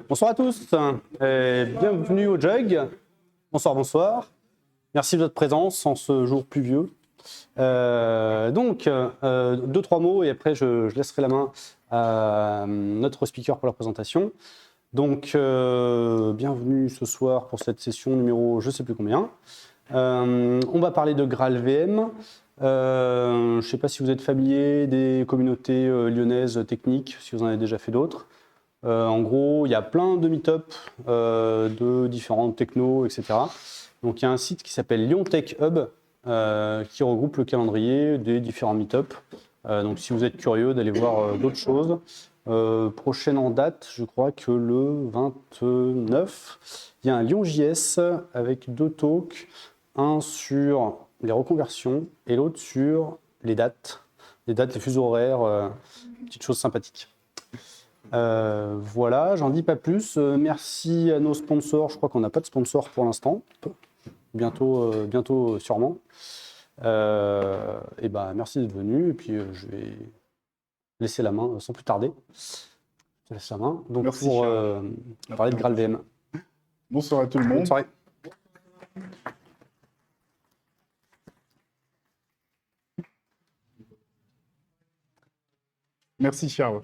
Bonsoir à tous et bienvenue au Jug. Bonsoir, bonsoir. Merci de votre présence en ce jour pluvieux. Donc, deux, trois mots et après je laisserai la main à notre speaker pour la présentation. Donc, bienvenue ce soir pour cette session numéro je ne sais plus combien. On va parler de GraalVM. Je ne sais pas si vous êtes familier des communautés lyonnaises techniques, si vous en avez déjà fait d'autres. En gros, il y a plein de meet-up de différentes technos, etc. Donc, il y a un site qui s'appelle Lyon Tech Hub qui regroupe le calendrier des différents meet-up. Donc, si vous êtes curieux d'aller voir d'autres choses, prochaine en date, je crois que le 29, il y a un Lyon.js avec deux talks, un sur les reconversions et l'autre sur les dates, les fuseaux horaires, petites choses sympathiques. Voilà, j'en dis pas plus. Merci à nos sponsors. Je crois qu'on n'a pas de sponsor pour l'instant. Bientôt sûrement. Et ben, merci d'être venu. Et puis, je vais laisser la main sans plus tarder. Je laisse la main. Donc, merci, pour parler de GraalVM. Bonsoir à tout le monde. Bonne soirée. Merci Charles.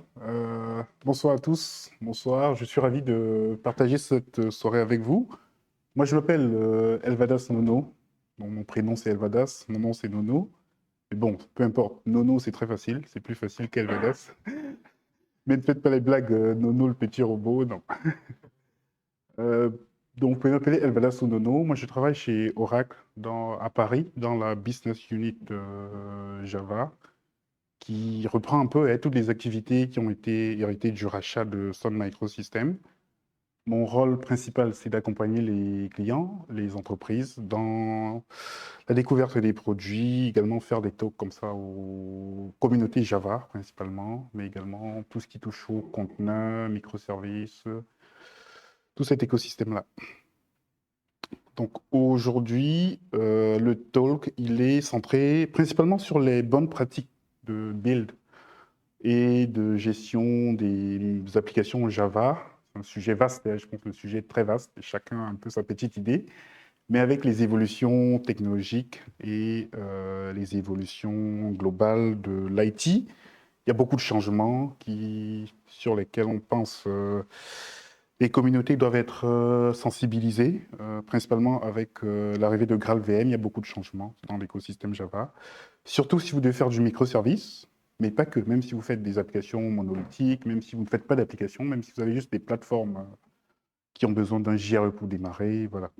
Bonsoir à tous. Bonsoir. Je suis ravi de partager cette soirée avec vous. Moi, je m'appelle Elvadas Nono. Donc, mon prénom, c'est Elvadas. Mon nom, c'est Nono. Mais bon, peu importe. Nono, c'est très facile. C'est plus facile qu'Elvadas. Mais ne faites pas les blagues Nono, le petit robot. Non. Donc, vous pouvez m'appeler Elvadas ou Nono. Moi, je travaille chez Oracle à Paris, dans la Business Unit Java, qui reprend un peu toutes les activités qui ont été héritées du rachat de Sun Microsystems. Mon rôle principal, c'est d'accompagner les clients, les entreprises, dans la découverte des produits, également faire des talks comme ça aux communautés Java, principalement, mais également tout ce qui touche aux conteneurs, microservices, tout cet écosystème-là. Donc aujourd'hui, le talk, il est centré principalement sur les bonnes pratiques de build et de gestion des applications Java. C'est un sujet vaste, je pense que le sujet est très vaste, chacun a un peu sa petite idée, mais avec les évolutions technologiques et les évolutions globales de l'IT, il y a beaucoup de changements sur lesquels on pense les communautés doivent être sensibilisées, principalement avec l'arrivée de GraalVM, il y a beaucoup de changements dans l'écosystème Java. Surtout si vous devez faire du microservice, mais pas que, même si vous faites des applications monolithiques, même si vous ne faites pas d'applications, même si vous avez juste des plateformes qui ont besoin d'un JRE pour démarrer, voilà.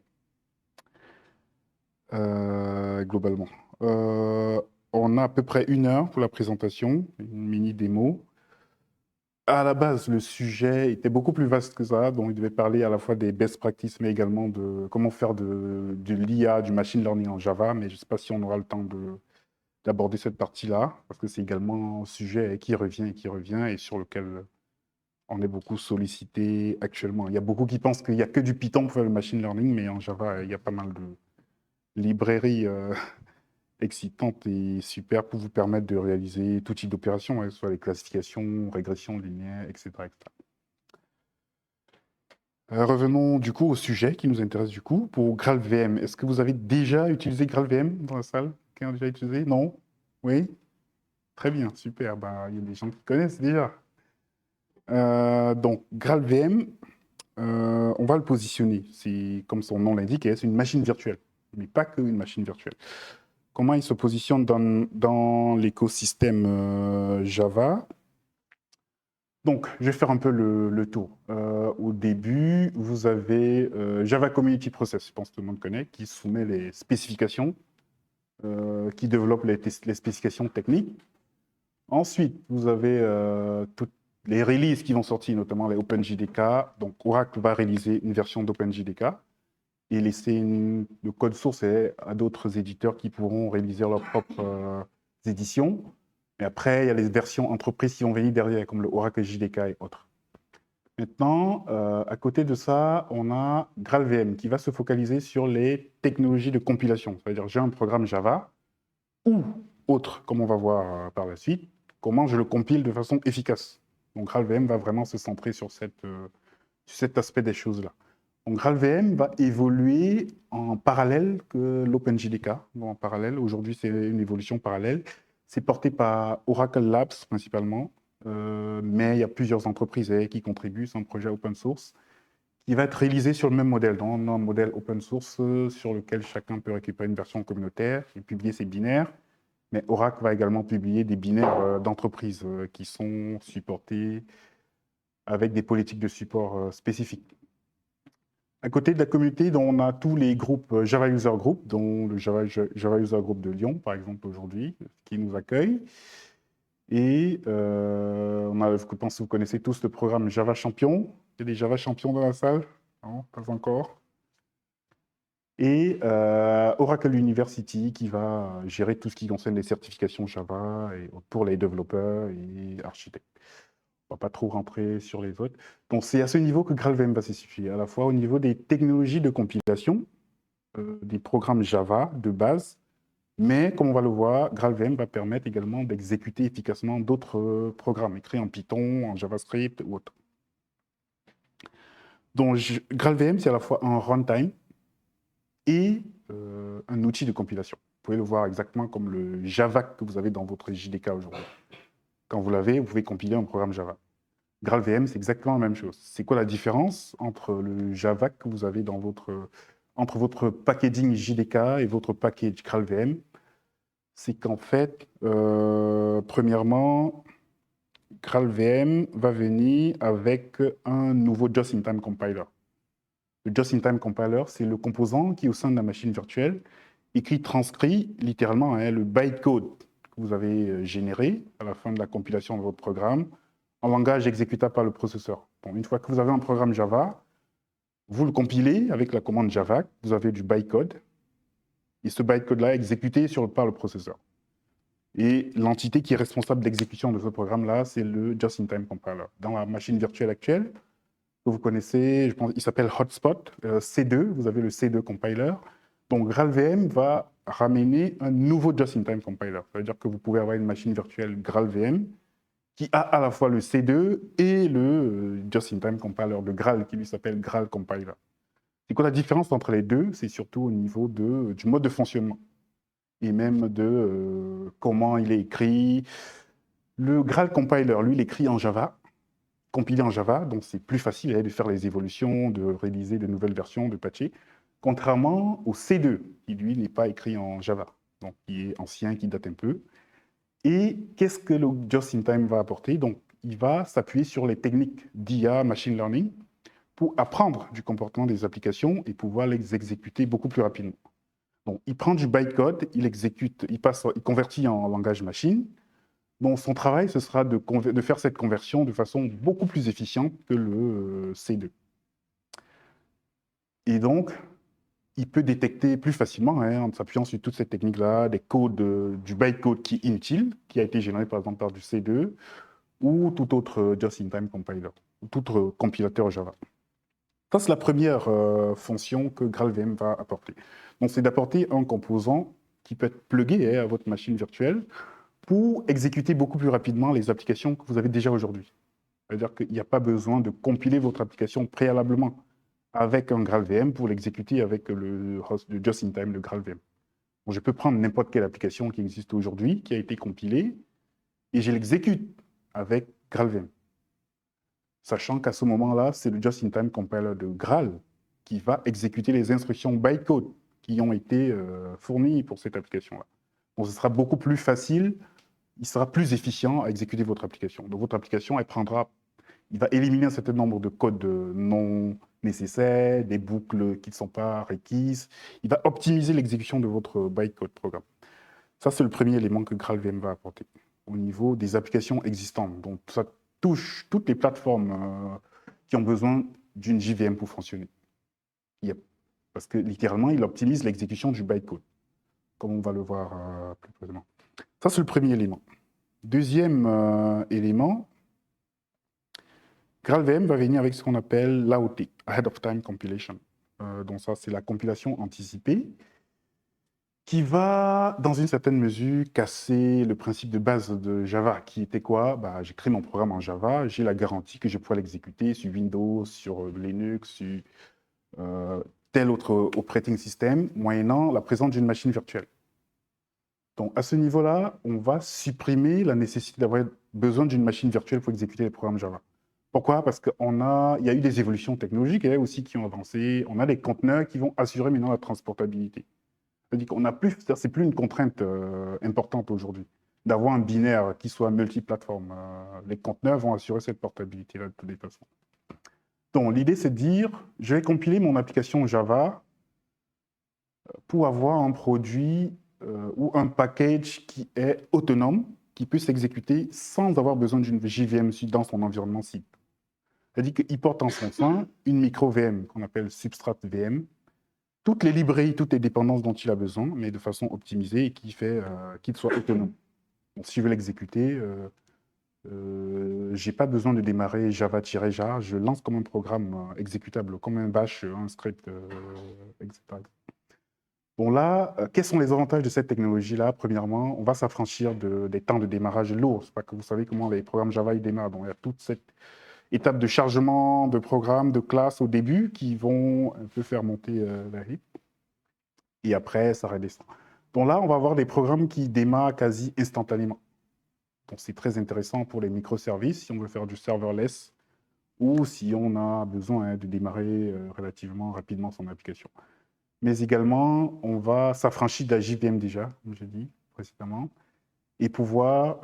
Globalement. On a à peu près 1 heure pour la présentation, une mini démo. À la base, le sujet était beaucoup plus vaste que ça, donc il devait parler à la fois des best practices, mais également de comment faire de l'IA, du machine learning en Java, mais je ne sais pas si on aura le temps d'aborder cette partie-là, parce que c'est également un sujet qui revient et sur lequel on est beaucoup sollicité actuellement. Il y a beaucoup qui pensent qu'il n'y a que du Python pour faire le machine learning, mais en Java, il y a pas mal de librairies excitantes et super pour vous permettre de réaliser tout type d'opérations, soit les classifications, régressions linéaires, etc. Revenons du coup au sujet qui nous intéresse du coup, pour GraalVM. Est-ce que vous avez déjà utilisé GraalVM dans la salle? Quelqu'un a déjà utilisé? Non? Oui? Très bien, super. Il y a des gens qui connaissent déjà. Donc, GraalVM, on va le positionner. C'est comme son nom l'indique, c'est une machine virtuelle, mais pas qu'une machine virtuelle. Comment il se positionne dans l'écosystème Java? Donc, je vais faire un peu le tour. Au début, vous avez Java Community Process, je pense que tout le monde connaît, qui soumet les spécifications, qui développe les spécifications techniques. Ensuite, vous avez toutes les releases qui vont sortir, notamment les OpenJDK. Donc, Oracle va réaliser une version d'OpenJDK et laisser le code source à d'autres éditeurs qui pourront réaliser leurs propres éditions. Mais après, il y a les versions entreprises qui vont venir derrière, comme le Oracle JDK et autres. Maintenant, à côté de ça, on a GraalVM qui va se focaliser sur les technologies de compilation. C'est-à-dire, j'ai un programme Java ou autre, comme on va voir par la suite, comment je le compile de façon efficace. Donc GraalVM va vraiment se centrer sur cet aspect des choses-là. Donc GraalVM va évoluer en parallèle que l'OpenJDK. En parallèle, aujourd'hui c'est une évolution parallèle. C'est porté par Oracle Labs principalement, mais il y a plusieurs entreprises qui contribuent. C'est un projet open source qui va être réalisé sur le même modèle, dans un modèle open source sur lequel chacun peut récupérer une version communautaire et publier ses binaires. Mais Oracle va également publier des binaires d'entreprises qui sont supportés avec des politiques de support spécifiques. À côté de la communauté, on a tous les groupes Java User Group, dont le Java User Group de Lyon, par exemple, aujourd'hui, qui nous accueille. Et je pense que vous connaissez tous le programme Java Champion. Il y a des Java Champions dans la salle? Non, pas encore. Et Oracle University qui va gérer tout ce qui concerne les certifications Java pour les développeurs et architectes. On ne va pas trop rentrer sur les autres. Donc c'est à ce niveau que GraalVM va se situer, à la fois au niveau des technologies de compilation, des programmes Java de base, mais comme on va le voir, GraalVM va permettre également d'exécuter efficacement d'autres programmes écrits en Python, en JavaScript ou autre. Donc GraalVM, c'est à la fois un runtime et un outil de compilation. Vous pouvez le voir exactement comme le Java que vous avez dans votre JDK aujourd'hui. Quand vous l'avez, vous pouvez compiler un programme Java. GraalVM, c'est exactement la même chose. C'est quoi la différence entre le Java que vous avez entre votre packaging JDK et votre package GraalVM? C'est qu'en fait, premièrement, GraalVM va venir avec un nouveau Just-in-Time Compiler. Le Just-in-Time Compiler, c'est le composant qui, au sein de la machine virtuelle, transcrit littéralement le bytecode que vous avez généré à la fin de la compilation de votre programme en langage exécutable par le processeur. Bon, une fois que vous avez un programme Java, vous le compilez avec la commande Java, vous avez du bytecode, et ce bytecode-là est exécuté par le processeur. Et l'entité qui est responsable de l'exécution de ce programme-là, c'est le Just-in-Time Compiler. Dans la machine virtuelle actuelle, que vous connaissez, je pense, il s'appelle Hotspot, C2, vous avez le C2 Compiler. Donc GraalVM va ramener un nouveau Just-in-Time Compiler. Ça veut dire que vous pouvez avoir une machine virtuelle GraalVM qui a à la fois le C2 et le Just-in-Time Compiler de Graal, qui lui s'appelle Graal Compiler. C'est quoi la différence entre les deux? C'est surtout au niveau du mode de fonctionnement et même de comment il est écrit. Le Graal Compiler, lui, il est écrit en Java, compilé en Java, donc c'est plus facile de faire les évolutions, de réaliser de nouvelles versions, de patcher, contrairement au C2, qui lui n'est pas écrit en Java, donc qui est ancien, qui date un peu. Et qu'est-ce que le Just-in-Time va apporter? Donc, il va s'appuyer sur les techniques d'IA, machine learning, pour apprendre du comportement des applications et pouvoir les exécuter beaucoup plus rapidement. Donc, il prend du bytecode, il convertit en langage machine. Donc, son travail, ce sera de faire cette conversion de façon beaucoup plus efficiente que le C2. Et donc, il peut détecter plus facilement, en s'appuyant sur toutes ces techniques-là, des codes, du bytecode qui est inutile, qui a été généré par exemple par du C2, ou tout autre Just-in-Time Compiler, ou tout autre compilateur Java. Ça, c'est la première fonction que GraalVM va apporter. Donc, c'est d'apporter un composant qui peut être plugué à votre machine virtuelle pour exécuter beaucoup plus rapidement les applications que vous avez déjà aujourd'hui. C'est-à-dire qu'il n'y a pas besoin de compiler votre application préalablement avec un GraalVM pour l'exécuter avec le Just-in-Time, le GraalVM. Bon, je peux prendre n'importe quelle application qui existe aujourd'hui, qui a été compilée, et je l'exécute avec GraalVM. Sachant qu'à ce moment-là, c'est le Just-in-Time Compiler de Graal qui va exécuter les instructions bytecode qui ont été fournies pour cette application-là. Donc, ce sera beaucoup plus facile, il sera plus efficient à exécuter votre application. Donc, votre application, il va éliminer un certain nombre de codes non nécessaires, des boucles qui ne sont pas requises. Il va optimiser l'exécution de votre bytecode programme. Ça, c'est le premier élément que GraalVM va apporter au niveau des applications existantes. Donc, ça touche toutes les plateformes qui ont besoin d'une JVM pour fonctionner. Parce que littéralement, il optimise l'exécution du bytecode, comme on va le voir plus précisément. Ça, c'est le premier élément. Deuxième élément, GraalVM va venir avec ce qu'on appelle l'AOT, Ahead of Time Compilation. Donc ça, c'est la compilation anticipée. qui va, dans une certaine mesure, casser le principe de base de Java, qui était quoi? Bah, j'écris mon programme en Java, j'ai la garantie que je pourrai l'exécuter sur Windows, sur Linux, sur euh, tel autre operating system, moyennant la présence d'une machine virtuelle. Donc, à ce niveau-là, on va supprimer la nécessité d'avoir besoin d'une machine virtuelle pour exécuter les programmes Java. Pourquoi? Parce qu'il y a eu des évolutions technologiques aussi qui ont avancé. On a des conteneurs qui vont assurer maintenant la transportabilité. C'est-à-dire qu'on n'a plus, c'est plus une contrainte importante aujourd'hui d'avoir un binaire qui soit multiplateforme. Les conteneurs vont assurer cette portabilité-là de toutes les façons. Donc, l'idée, c'est de dire, je vais compiler mon application Java pour avoir un produit ou un package qui est autonome, qui peut s'exécuter sans avoir besoin d'une JVM dans son environnement cible. C'est-à-dire qu'il porte en son sein une micro-VM qu'on appelle Substrate VM, toutes les librairies, toutes les dépendances dont il a besoin, mais de façon optimisée et qui fait qu'il soit autonome. Donc, si je veux l'exécuter, je n'ai pas besoin de démarrer Java-jar, je lance comme un programme exécutable, comme un bash, un script, etc. Bon là, quels sont les avantages de cette technologie-là? Premièrement, on va s'affranchir des temps de démarrage lourds. C'est pas que vous savez comment les programmes Java ils démarrent. Donc il y a toute cette étape de chargement de programmes, de classes au début qui vont un peu faire monter la rythme. Et après, ça redescend. Donc là, on va avoir des programmes qui démarrent quasi instantanément. Donc c'est très intéressant pour les microservices si on veut faire du serverless ou si on a besoin de démarrer relativement rapidement son application. Mais également, on va s'affranchir de la JVM déjà, comme j'ai dit précédemment, et pouvoir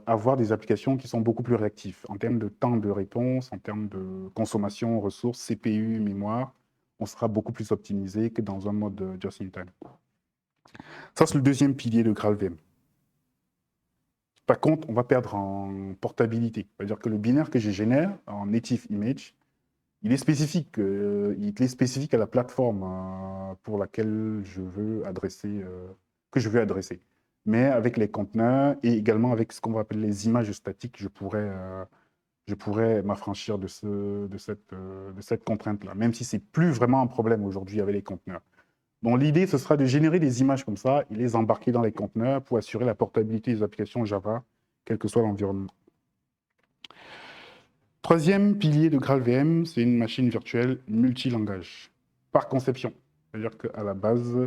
avoir des applications qui sont beaucoup plus réactives en termes de temps de réponse, en termes de consommation, ressources, CPU, mémoire. On sera beaucoup plus optimisé que dans un mode just-in-time. Ça, c'est le deuxième pilier de GraalVM. Par contre, on va perdre en portabilité. C'est-à-dire que le binaire que je génère en native image, il est spécifique à la plateforme pour laquelle je veux adresser, que je veux adresser. Mais avec les conteneurs et également avec ce qu'on va appeler les images statiques, je pourrais m'affranchir de cette contrainte-là, même si c'est plus vraiment un problème aujourd'hui avec les conteneurs. Donc l'idée, ce sera de générer des images comme ça et les embarquer dans les conteneurs pour assurer la portabilité des applications Java, quel que soit l'environnement. Troisième pilier de GraalVM, c'est une machine virtuelle multilangage, par conception. C'est-à-dire qu'à la base,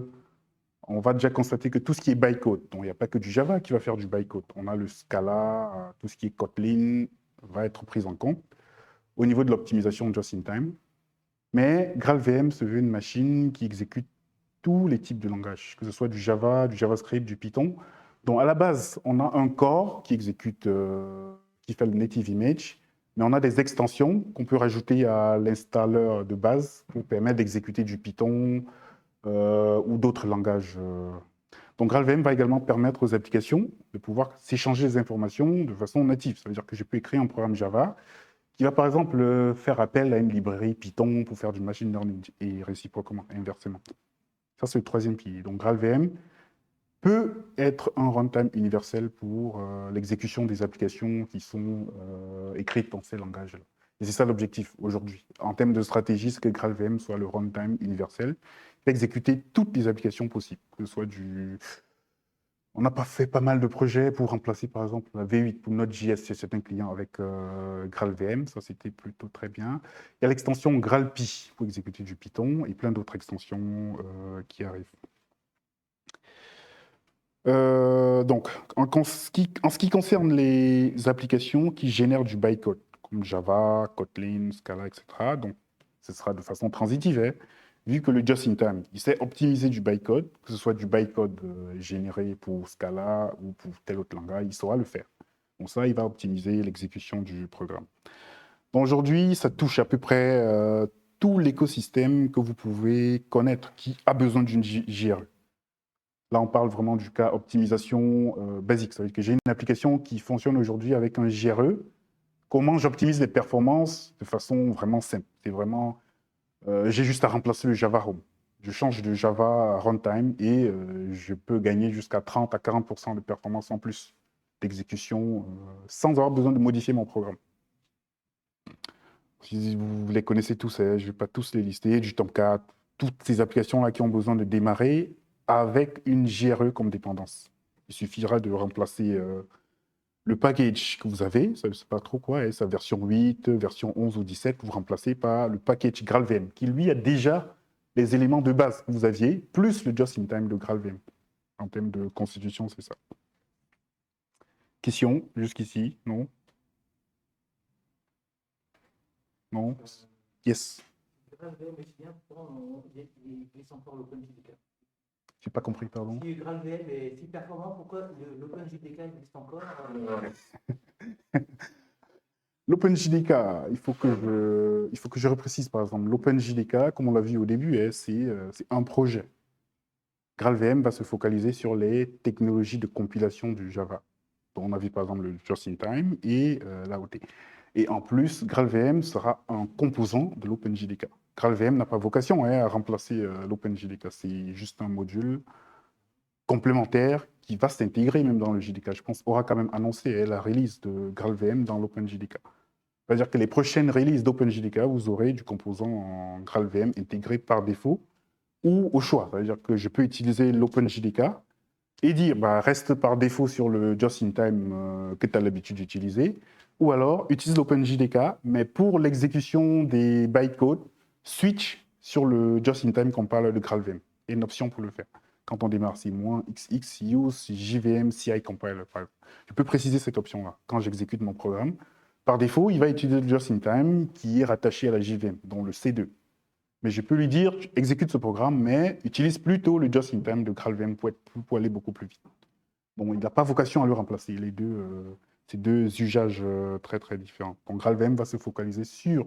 on va déjà constater que tout ce qui est bytecode, donc il n'y a pas que du Java qui va faire du bytecode. On a le Scala, tout ce qui est Kotlin va être pris en compte au niveau de l'optimisation just-in-time. Mais GraalVM se veut une machine qui exécute tous les types de langages, que ce soit du Java, du JavaScript, du Python. Donc à la base, on a un core qui exécute, qui fait le native image, mais on a des extensions qu'on peut rajouter à l'installeur de base pour permettre d'exécuter du Python ou d'autres langages. Donc GraalVM va également permettre aux applications de pouvoir s'échanger des informations de façon native. Ça veut dire que je peux écrire un programme Java qui va par exemple faire appel à une librairie Python pour faire du machine learning et réciproquement, inversement. Ça, c'est le troisième pilier. Donc GraalVM peut être un runtime universel pour l'exécution des applications qui sont écrites dans ces langages-là. Et c'est ça l'objectif aujourd'hui. En termes de stratégie, c'est que GraalVM soit le runtime universel, qui va exécuter toutes les applications possibles, que ce soit du... On n'a pas fait pas mal de projets pour remplacer, par exemple, la V8 pour Node.js chez certains clients avec GraalVM. Ça, c'était plutôt très bien. Il y a l'extension GraalPy pour exécuter du Python et plein d'autres extensions qui arrivent. Donc, en ce qui concerne les applications qui génèrent du bytecode, comme Java, Kotlin, Scala, etc., donc ce sera de façon transitive, hein, vu que le just-in-time, il sait optimiser du bytecode, que ce soit du bytecode généré pour Scala ou pour tel autre langage, il saura le faire. Donc ça, il va optimiser l'exécution du programme. Donc aujourd'hui, ça touche à peu près tout l'écosystème que vous pouvez connaître qui a besoin d'une JRE. Là, on parle vraiment du cas optimisation basique. Ça veut dire que j'ai une application qui fonctionne aujourd'hui avec un JRE. Comment j'optimise les performances de façon vraiment simple? C'est vraiment, j'ai juste à remplacer le Java Home. Je change de Java à runtime et je peux gagner jusqu'à 30 à 40% de performance en plus d'exécution sans avoir besoin de modifier mon programme. Si vous les connaissez tous, je ne vais pas tous les lister, du Tomcat, toutes ces applications-là qui ont besoin de démarrer, avec une JRE comme dépendance. Il suffira de remplacer le package que vous avez, ça ne sais pas trop quoi, sa version 8, version 11 ou 17, vous remplacez par le package GraalVM, qui lui a déjà les éléments de base que vous aviez, plus le just-in-time de GraalVM. En termes de constitution, c'est ça. Question, jusqu'ici? Non? Non? Yes. GraalVM est si bien, pourquoi il glisse encore l'OpenJDK? J'ai pas compris, pardon. Si GraalVM est si performant, pourquoi l'OpenJDK existe encore? L'OpenJDK, il faut que je reprécise par exemple. L'OpenJDK, comme on l'a vu au début, c'est un projet. GraalVM va se focaliser sur les technologies de compilation du Java. Donc, on a vu par exemple le Just-in-Time et l'AOT. Et en plus, GraalVM sera un composant de l'OpenJDK. GraalVM n'a pas vocation à remplacer l'OpenJDK. C'est juste un module complémentaire qui va s'intégrer même dans le JDK. Je pense Aura quand même annoncé la release de GraalVM dans l'OpenJDK. C'est-à-dire que les prochaines releases d'OpenJDK, vous aurez du composant en GraalVM intégré par défaut ou au choix. C'est-à-dire que je peux utiliser l'OpenJDK et dire bah, reste par défaut sur le just-in-time que tu as l'habitude d'utiliser, ou alors utilise l'OpenJDK, mais pour l'exécution des bytecode, switch sur le just-in-time qu'on parle de GraalVM. Il y a une option pour le faire. Quand on démarre, c'est -XX, use, JVM, CI compiler. Je peux préciser cette option-là quand j'exécute mon programme. Par défaut, il va utiliser le just-in-time qui est rattaché à la JVM, dont le C2. Mais je peux lui dire, exécute ce programme, mais utilise plutôt le just-in-time de GraalVM pour aller beaucoup plus vite. Bon, il n'a pas vocation à le remplacer. C'est deux usages très très différents. Donc GraalVM va se focaliser sur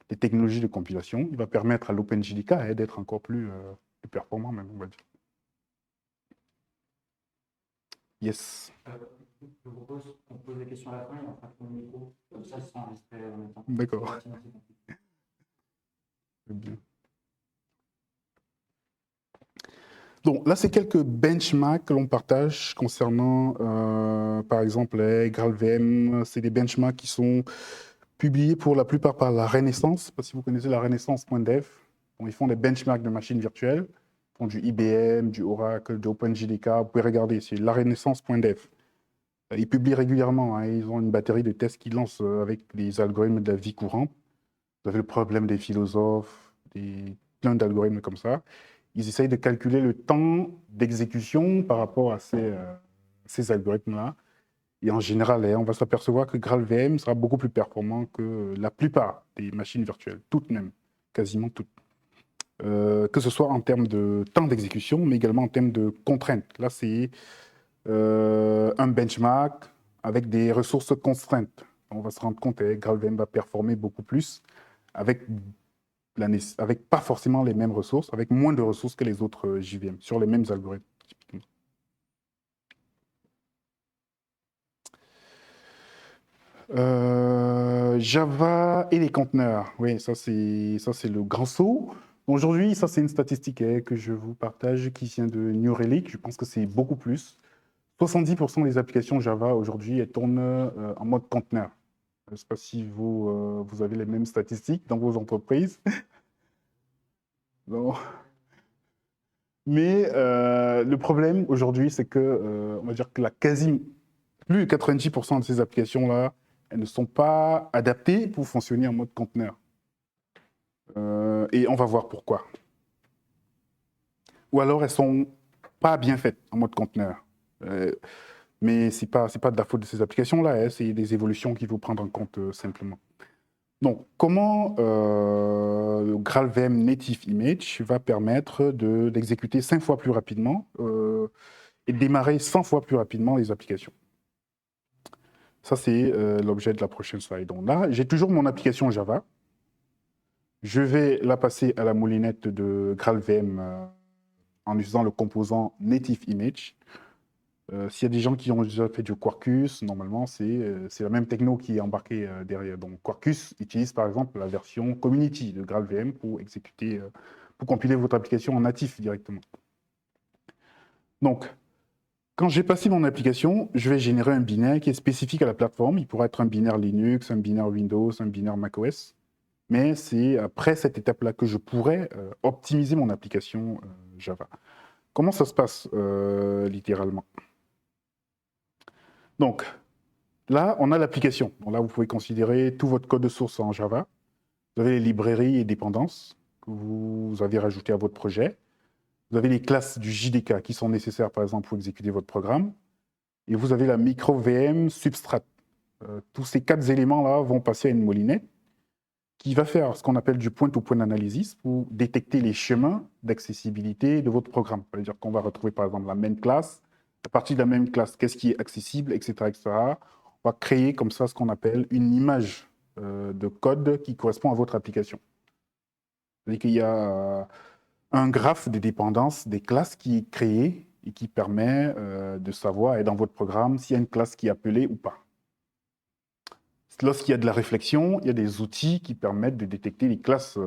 les technologies de compilation. Il va permettre à l'OpenJDK d'être encore plus performant, même, on va dire. Yes. Je vous propose qu'on pose des questions à la fin et on fera le micro. Comme ça sera enregistré en même temps. D'accord. Bien. Donc là, c'est quelques benchmarks que l'on partage concernant, par exemple, les GraalVM. C'est des benchmarks qui sont publiés pour la plupart par la Renaissance. Je ne sais pas si vous connaissez la Renaissance.dev. Bon, ils font des benchmarks de machines virtuelles. Ils font du IBM, du Oracle, du OpenJDK. Vous pouvez regarder, c'est la Renaissance.dev. Ils publient régulièrement. Hein, ils ont une batterie de tests qu'ils lancent avec les algorithmes de la vie courante. Vous avez le problème des philosophes, plein d'algorithmes comme ça. Ils essayent de calculer le temps d'exécution par rapport à ces algorithmes-là. Et en général, on va s'apercevoir que GraalVM sera beaucoup plus performant que la plupart des machines virtuelles, toutes même, quasiment toutes. Que ce soit en termes de temps d'exécution, mais également en termes de contraintes. Là, c'est un benchmark avec des ressources contraintes. On va se rendre compte que GraalVM va performer beaucoup plus avec pas forcément les mêmes ressources, avec moins de ressources que les autres JVM, sur les mêmes algorithmes, typiquement. Java et les conteneurs. Oui, ça c'est le grand saut. Aujourd'hui, ça c'est une statistique que je vous partage qui vient de New Relic. Je pense que c'est beaucoup plus. 70% des applications Java aujourd'hui, elles tournent en mode conteneur. Je ne sais pas si vous avez les mêmes statistiques dans vos entreprises. Non. Mais le problème aujourd'hui, c'est que, on va dire que plus de 90% de ces applications-là, elles ne sont pas adaptées pour fonctionner en mode conteneur. Et on va voir pourquoi. Ou alors, elles ne sont pas bien faites en mode conteneur. Mais ce n'est pas de la faute de ces applications-là, hein, c'est des évolutions qu'il faut prendre en compte simplement. Donc, comment le GraalVM Native Image va permettre d'exécuter 5 fois plus rapidement et de démarrer 100 fois plus rapidement les applications. Ça, c'est l'objet de la prochaine slide. Donc là, j'ai toujours mon application Java. Je vais la passer à la moulinette de GraalVM en utilisant le composant Native Image. S'il y a des gens qui ont déjà fait du Quarkus, normalement, c'est la même techno qui est embarquée derrière. Donc, Quarkus utilise par exemple la version Community de GraalVM pour compiler votre application en natif directement. Donc, quand j'ai passé mon application, je vais générer un binaire qui est spécifique à la plateforme. Il pourrait être un binaire Linux, un binaire Windows, un binaire macOS. Mais c'est après cette étape-là que je pourrais optimiser mon application Java. Comment ça se passe littéralement? Donc, là, on a l'application. Bon, là, vous pouvez considérer tout votre code de source en Java. Vous avez les librairies et dépendances que vous avez rajoutées à votre projet. Vous avez les classes du JDK qui sont nécessaires, par exemple, pour exécuter votre programme. Et vous avez la micro-VM substrate. Tous ces 4 éléments-là vont passer à une moulinette qui va faire ce qu'on appelle du point-to-point analysis pour détecter les chemins d'accessibilité de votre programme. Ça veut dire qu'on va retrouver, par exemple, la même classe. À partir de la même classe, qu'est-ce qui est accessible, etc., etc. On va créer comme ça ce qu'on appelle une image de code qui correspond à votre application. C'est-à-dire qu'il y a un graphe de dépendance des classes qui est créé et qui permet de savoir, et dans votre programme, s'il y a une classe qui est appelée ou pas. Lorsqu'il y a de la réflexion, il y a des outils qui permettent de détecter les classes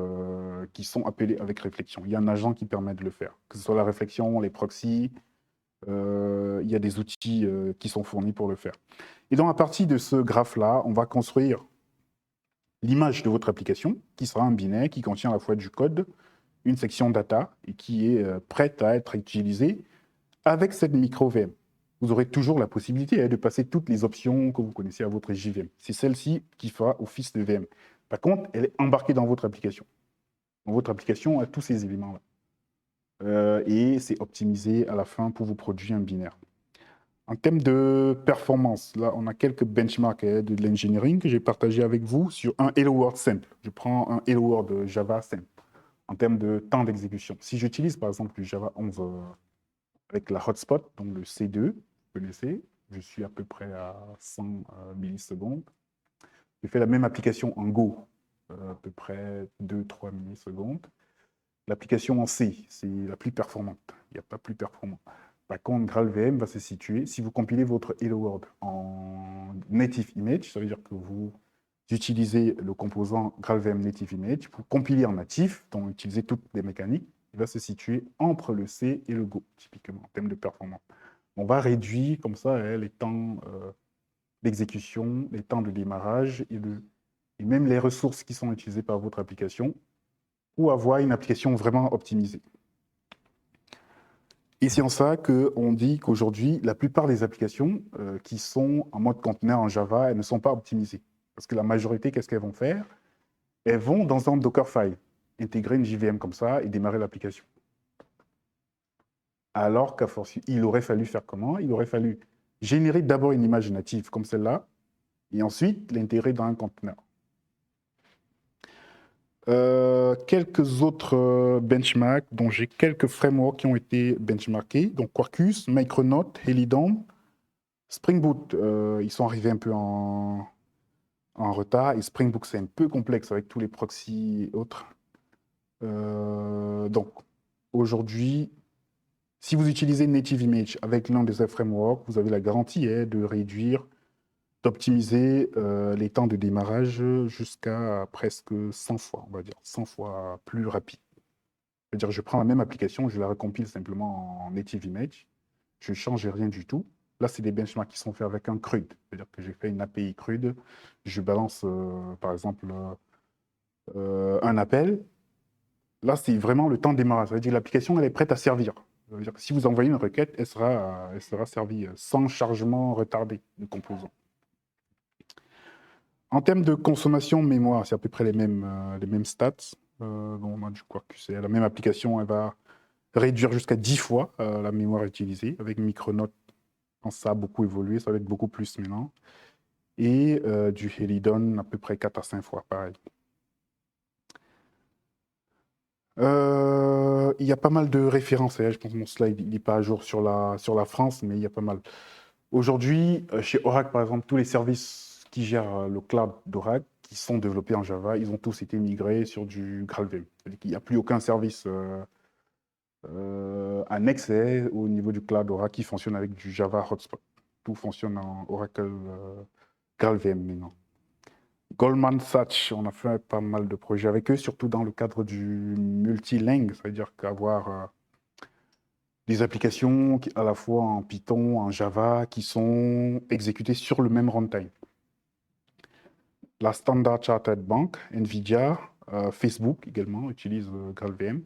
qui sont appelées avec réflexion. Il y a un agent qui permet de le faire, que ce soit la réflexion, les proxys, il y a des outils qui sont fournis pour le faire. Et donc, à partir de ce graphe-là, on va construire l'image de votre application, qui sera un binaire qui contient à la fois du code, une section data, et qui est prête à être utilisée avec cette micro-VM. Vous aurez toujours la possibilité de passer toutes les options que vous connaissez à votre JVM. C'est celle-ci qui fera office de VM. Par contre, elle est embarquée dans votre application. Donc, votre application a tous ces éléments-là. Et c'est optimisé à la fin pour vous produire un binaire. En termes de performance, là, on a quelques benchmarks de l'engineering que j'ai partagé avec vous sur un Hello World simple. Je prends un Hello World Java simple en termes de temps d'exécution. Si j'utilise par exemple du Java 11 avec la hotspot, donc le C2, vous connaissez, je suis à peu près à 100 millisecondes. Je fais la même application en Go, à peu près 2-3 millisecondes. L'application en C, c'est la plus performante. Il n'y a pas plus performant. Par contre, GraalVM va se situer, si vous compilez votre Hello World en native image, ça veut dire que vous utilisez le composant GraalVM native image pour compiler en natif, donc utiliser toutes les mécaniques, il va se situer entre le C et le Go, typiquement, en termes de performance. On va réduire comme ça les temps d'exécution, les temps de démarrage et même les ressources qui sont utilisées par votre application pour avoir une application vraiment optimisée. Et c'est en ça qu'on dit qu'aujourd'hui, la plupart des applications qui sont en mode conteneur en Java, elles ne sont pas optimisées. Parce que la majorité, qu'est-ce qu'elles vont faire? Elles vont dans un Dockerfile, intégrer une JVM comme ça et démarrer l'application. Alors qu'à force, il aurait fallu faire comment? Il aurait fallu générer d'abord une image native comme celle-là, et ensuite l'intégrer dans un conteneur. Quelques autres benchmarks, dont j'ai quelques frameworks qui ont été benchmarkés, donc Quarkus, Micronaut, Helidon, Spring Boot, ils sont arrivés un peu en retard, et Spring Boot c'est un peu complexe avec tous les proxys et autres. Donc aujourd'hui, si vous utilisez Native Image avec l'un des frameworks, vous avez la garantie de réduire, d'optimiser les temps de démarrage jusqu'à presque 100 fois, on va dire, 100 fois plus rapide. C'est-à-dire je prends la même application, je la recompile simplement en Native Image, je ne change rien du tout. Là, c'est des benchmarks qui sont faits avec un CRUD. C'est-à-dire que j'ai fait une API CRUD, je balance par exemple un appel. Là, c'est vraiment le temps de démarrage. Ça veut dire que l'application, elle est prête à servir. Ça veut dire que si vous envoyez une requête, elle sera servie sans chargement retardé de composants. En termes de consommation mémoire, c'est à peu près les mêmes stats. On a du Quarkus. La même application, elle va réduire jusqu'à 10 fois la mémoire utilisée. Avec Micronaut, ça a beaucoup évolué, ça va être beaucoup plus maintenant. Et du Helidon, à peu près 4 à 5 fois, pareil. Il y a pas mal de références. Je pense que mon slide n'est pas à jour sur la France, mais il y a pas mal. Aujourd'hui, chez Oracle, par exemple, tous les services qui gèrent le cloud d'Oracle, qui sont développés en Java, ils ont tous été migrés sur du GraalVM. Il n'y a plus aucun service annexe au niveau du cloud Oracle qui fonctionne avec du Java Hotspot. Tout fonctionne en Oracle GraalVM maintenant. Goldman Sachs, on a fait pas mal de projets avec eux, surtout dans le cadre du multilingue, c'est-à-dire qu'avoir des applications à la fois en Python, en Java, qui sont exécutées sur le même runtime. La Standard Chartered Bank, Nvidia, Facebook également utilise GraalVM.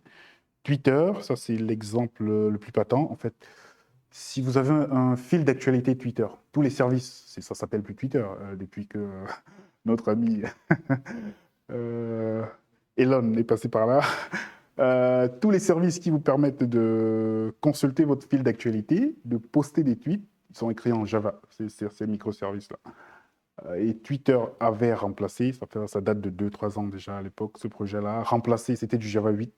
Twitter, ça c'est l'exemple le plus patent. En fait, si vous avez un fil d'actualité Twitter, tous les services, ça s'appelle plus Twitter depuis que notre ami Elon est passé par là. Tous les services qui vous permettent de consulter votre fil d'actualité, de poster des tweets, ils sont écrits en Java, ces microservices-là. Et Twitter avait remplacé, ça date de 2-3 ans déjà à l'époque, ce projet-là, remplacé, c'était du Java 8,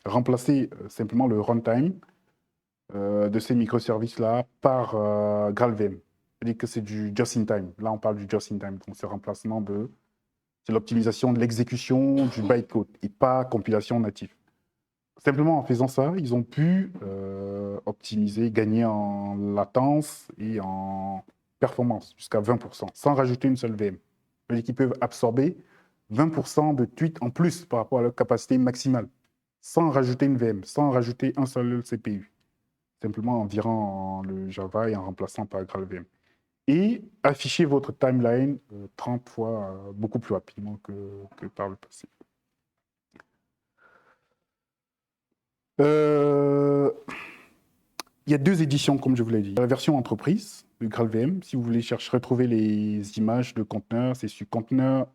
remplacé simplement le runtime de ces microservices-là par GraalVM. C'est-à-dire que c'est du just-in-time. Là, on parle du just-in-time, donc c'est remplacement c'est l'optimisation de l'exécution du bytecode et pas compilation native. Simplement en faisant ça, ils ont pu optimiser, gagner en latence et en performance jusqu'à 20%, sans rajouter une seule VM. C'est-à-dire qu'ils peuvent absorber 20% de tweets en plus par rapport à leur capacité maximale, sans rajouter une VM, sans rajouter un seul CPU. Simplement en virant le Java et en remplaçant par GraalVM. Et afficher votre timeline 30 fois beaucoup plus rapidement que par le passé. Il y a 2 éditions, comme je vous l'ai dit. La version entreprise de GraalVM, si vous voulez retrouver les images de conteneurs, c'est sur conteneur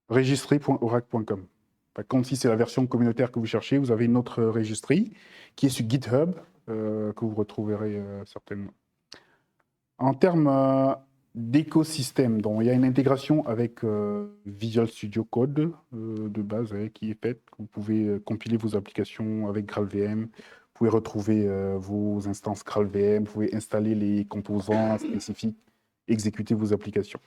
registry.oracle.com. Par contre, si c'est la version communautaire que vous cherchez, vous avez une autre registry qui est sur GitHub, que vous retrouverez certainement. En termes d'écosystème, donc, il y a une intégration avec Visual Studio Code de base qui est faite. Vous pouvez compiler vos applications avec GraalVM. Vous pouvez retrouver vos instances GraalVM. Vous pouvez installer les composants spécifiques, exécuter vos applications.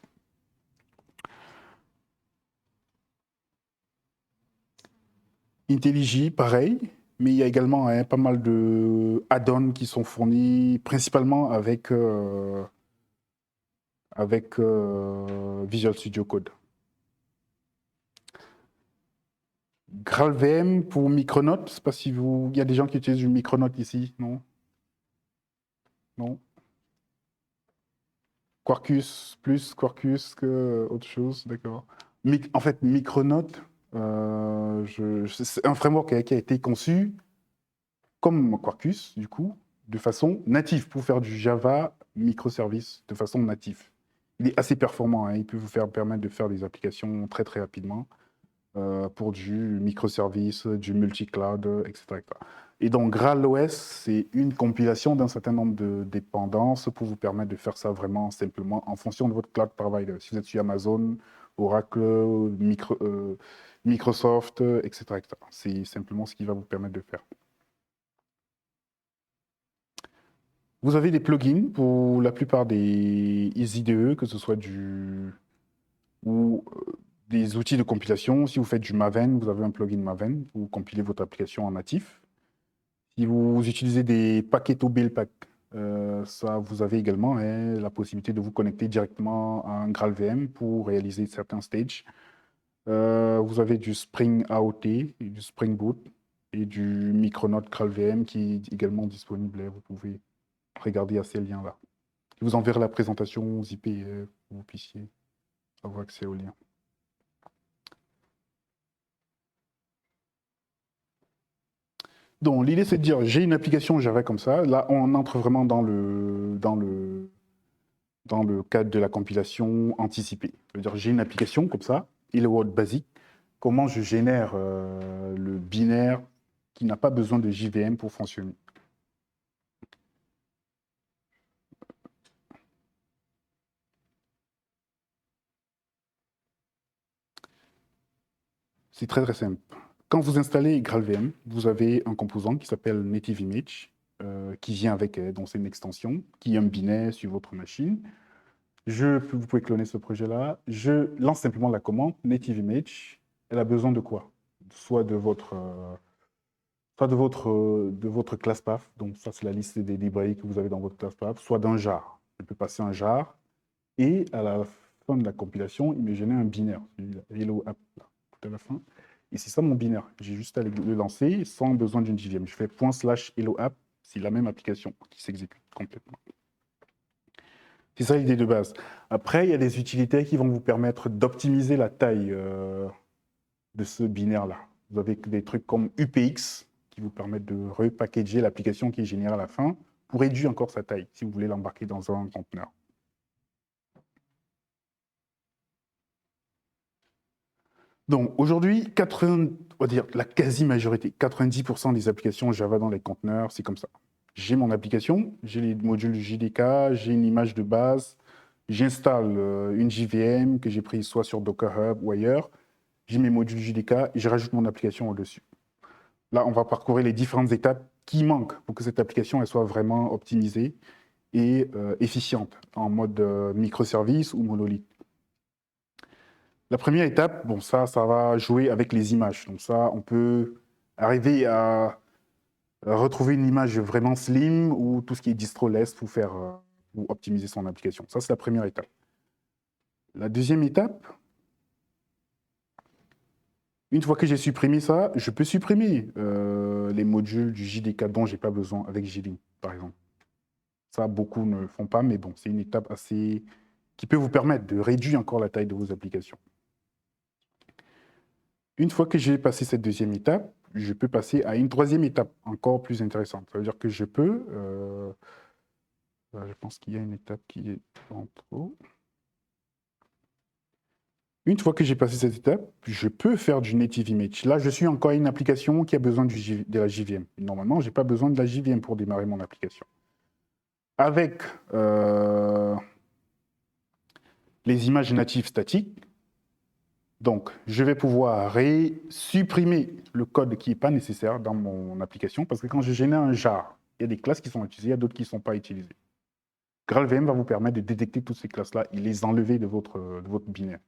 IntelliJ, pareil. Mais il y a également pas mal de add-ons qui sont fournis, principalement avec Visual Studio Code. GraalVM pour Micronaut, je ne sais pas si il y a des gens qui utilisent du Micronaut ici, non? Non? Quarkus, plus Quarkus que autre chose, d'accord. En fait, Micronaut, c'est un framework qui a été conçu comme Quarkus, du coup, de façon native, pour faire du Java microservice de façon native. Il est assez performant, hein, il peut vous permettre de faire des applications très très rapidement pour du microservice, du multi-cloud, etc. Et donc GraalOS, c'est une compilation d'un certain nombre de dépendances pour vous permettre de faire ça vraiment simplement en fonction de votre cloud provider. Si vous êtes sur Amazon, Oracle, Microsoft, etc. C'est simplement ce qui va vous permettre de faire. Vous avez des plugins pour la plupart des IDE, que ce soit ou des outils de compilation. Si vous faites du Maven, vous avez un plugin Maven pour compiler votre application en natif. Si vous utilisez des paquets Buildpack, ça, vous avez également la possibilité de vous connecter directement à un GraalVM pour réaliser certains stages. Vous avez du Spring AOT, et du Spring Boot et du Micronaut GraalVM qui est également disponible. Vous pouvez regarder à ces liens-là. Je vous enverrai la présentation zip pour que vous puissiez avoir accès aux liens. Donc, l'idée, c'est de dire, j'ai une application Java comme ça. Là, on entre vraiment dans le cadre de la compilation anticipée. C'est-à-dire, j'ai une application comme ça, Hello World basique. Comment je génère le binaire qui n'a pas besoin de JVM pour fonctionner. C'est très, très simple. Quand vous installez GraalVM, vous avez un composant qui s'appelle Native Image, qui vient avec, donc c'est une extension, qui est un binaire sur votre machine. Vous pouvez cloner ce projet-là. Je lance simplement la commande Native Image. Elle a besoin de quoi? Soit de votre class path, donc ça c'est la liste des librairies que vous avez dans votre class path, soit d'un jar. Je peux passer un jar, et à la fin de la compilation, il me génère un binaire, Hello App, là, tout à la fin. Et c'est ça mon binaire. J'ai juste à le lancer sans besoin d'une JVM. Je fais ./Hello App, c'est la même application qui s'exécute complètement. C'est ça l'idée de base. Après, il y a des utilités qui vont vous permettre d'optimiser la taille de ce binaire-là. Vous avez des trucs comme UPX, qui vous permettent de repackager l'application qui est générée à la fin pour réduire encore sa taille, si vous voulez l'embarquer dans un conteneur. Donc aujourd'hui, on va dire la quasi-majorité, 90% des applications Java dans les conteneurs, c'est comme ça. J'ai mon application, j'ai les modules JDK, j'ai une image de base, j'installe une JVM que j'ai prise soit sur Docker Hub ou ailleurs, j'ai mes modules JDK et je rajoute mon application au-dessus. Là, on va parcourir les différentes étapes qui manquent pour que cette application elle soit vraiment optimisée et efficiente en mode microservice ou monolithe. La première étape, bon, ça va jouer avec les images. Donc ça, on peut arriver à retrouver une image vraiment slim ou tout ce qui est distro-less pour faire ou optimiser son application. Ça, c'est la première étape. La deuxième étape, une fois que j'ai supprimé ça, je peux supprimer les modules du JDK dont je n'ai pas besoin avec JLink, par exemple. Ça, beaucoup ne le font pas, mais bon, c'est une étape assez qui peut vous permettre de réduire encore la taille de vos applications. Une fois que j'ai passé cette deuxième étape, je peux passer à une troisième étape encore plus intéressante. Ça veut dire que je peux... je pense qu'il y a une étape qui est en trop. Une fois que j'ai passé cette étape, je peux faire du native image. Là, je suis encore une application qui a besoin de la JVM. Normalement, je n'ai pas besoin de la JVM pour démarrer mon application. Avec les images natives statiques, donc, je vais pouvoir supprimer le code qui n'est pas nécessaire dans mon application, parce que quand je génère un jar, il y a des classes qui sont utilisées, il y a d'autres qui ne sont pas utilisées. GraalVM va vous permettre de détecter toutes ces classes-là et les enlever de votre binaire.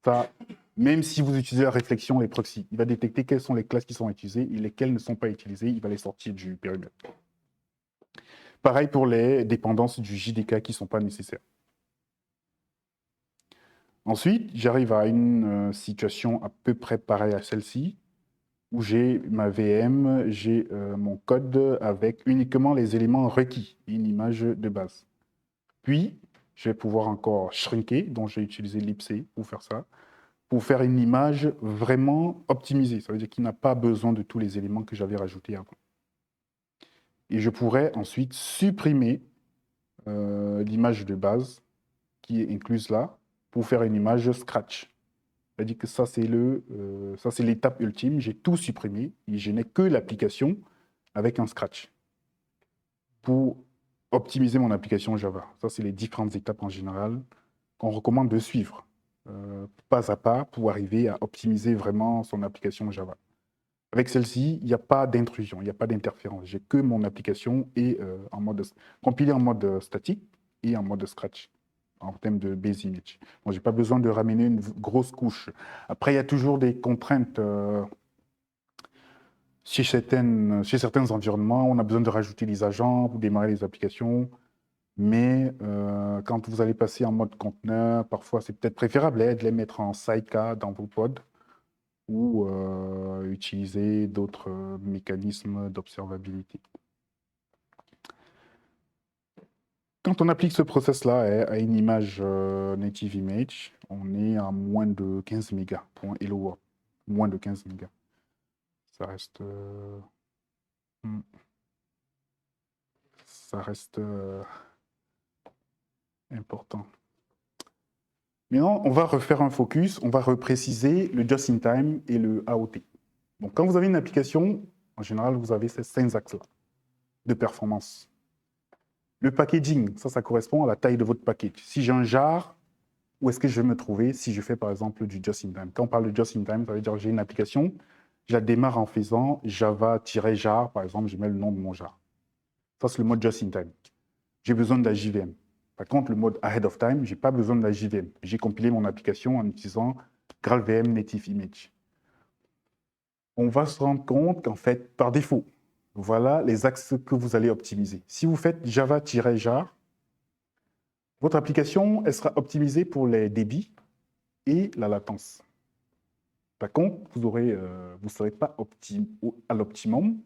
Ça, même si vous utilisez la réflexion, les proxys, il va détecter quelles sont les classes qui sont utilisées et lesquelles ne sont pas utilisées, il va les sortir du périmètre. Pareil pour les dépendances du JDK qui ne sont pas nécessaires. Ensuite, j'arrive à une situation à peu près pareille à celle-ci, où j'ai ma VM, j'ai mon code avec uniquement les éléments requis, une image de base. Puis, je vais pouvoir encore shrinker, donc j'ai utilisé l'IPC pour faire ça, pour faire une image vraiment optimisée. Ça veut dire qu'il n'a pas besoin de tous les éléments que j'avais rajoutés avant. Et je pourrais ensuite supprimer l'image de base qui est incluse là, pour faire une image Scratch. C'est-à-dire que ça, c'est l'étape ultime. J'ai tout supprimé et je n'ai que l'application avec un Scratch pour optimiser mon application Java. Ça, c'est les différentes étapes en général qu'on recommande de suivre, pas à pas, pour arriver à optimiser vraiment son application Java. Avec celle-ci, il n'y a pas d'intrusion, il n'y a pas d'interférence. J'ai que mon application et compilée en mode statique et en mode Scratch, en termes de base image. Bon, je n'ai pas besoin de ramener une grosse couche. Après, il y a toujours des contraintes. Chez certains environnements, on a besoin de rajouter des agents pour démarrer les applications. Mais quand vous allez passer en mode conteneur, parfois, c'est peut-être préférable de les mettre en sidecar dans vos pods ou utiliser d'autres mécanismes d'observabilité. Quand on applique ce process-là à une image native image, on est à moins de 15 mégas pour un Hello World. Moins de 15 mégas. Ça reste... important. Maintenant, on va refaire un focus, on va repréciser le just-in-time et le AOT. Donc, quand vous avez une application, en général, vous avez ces 5 axes-là de performance. Le packaging, ça correspond à la taille de votre package. Si j'ai un jar, où est-ce que je vais me trouver si je fais, par exemple, du just-in-time? Quand on parle de just-in-time, ça veut dire que j'ai une application, je la démarre en faisant java-jar, par exemple, je mets le nom de mon jar. Ça, c'est le mode just-in-time. J'ai besoin de la JVM. Par contre, le mode ahead of time, je n'ai pas besoin de la JVM. J'ai compilé mon application en utilisant GraalVM Native Image. On va se rendre compte qu'en fait, par défaut, voilà les axes que vous allez optimiser. Si vous faites java-jar, votre application elle sera optimisée pour les débits et la latence. Par contre, vous ne serez pas à l'optimum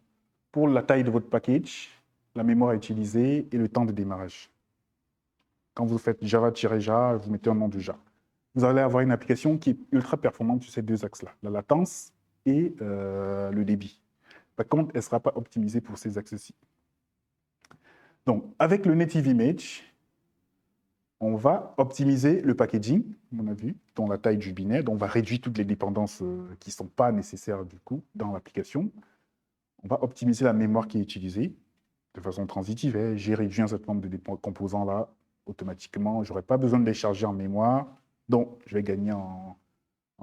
pour la taille de votre package, la mémoire utilisée et le temps de démarrage. Quand vous faites java-jar, vous mettez un nom du jar. Vous allez avoir une application qui est ultra performante sur ces 2 axes-là, la latence et le débit. Par contre, elle ne sera pas optimisée pour ces axes-ci. Donc, avec le native image, on va optimiser le packaging, on a vu, dans la taille du binaire. Donc, on va réduire toutes les dépendances qui ne sont pas nécessaires du coup dans l'application. On va optimiser la mémoire qui est utilisée de façon transitive. Hein. J'ai réduit un certain nombre de composants là automatiquement. Je n'aurai pas besoin de les charger en mémoire. Donc, je vais gagner en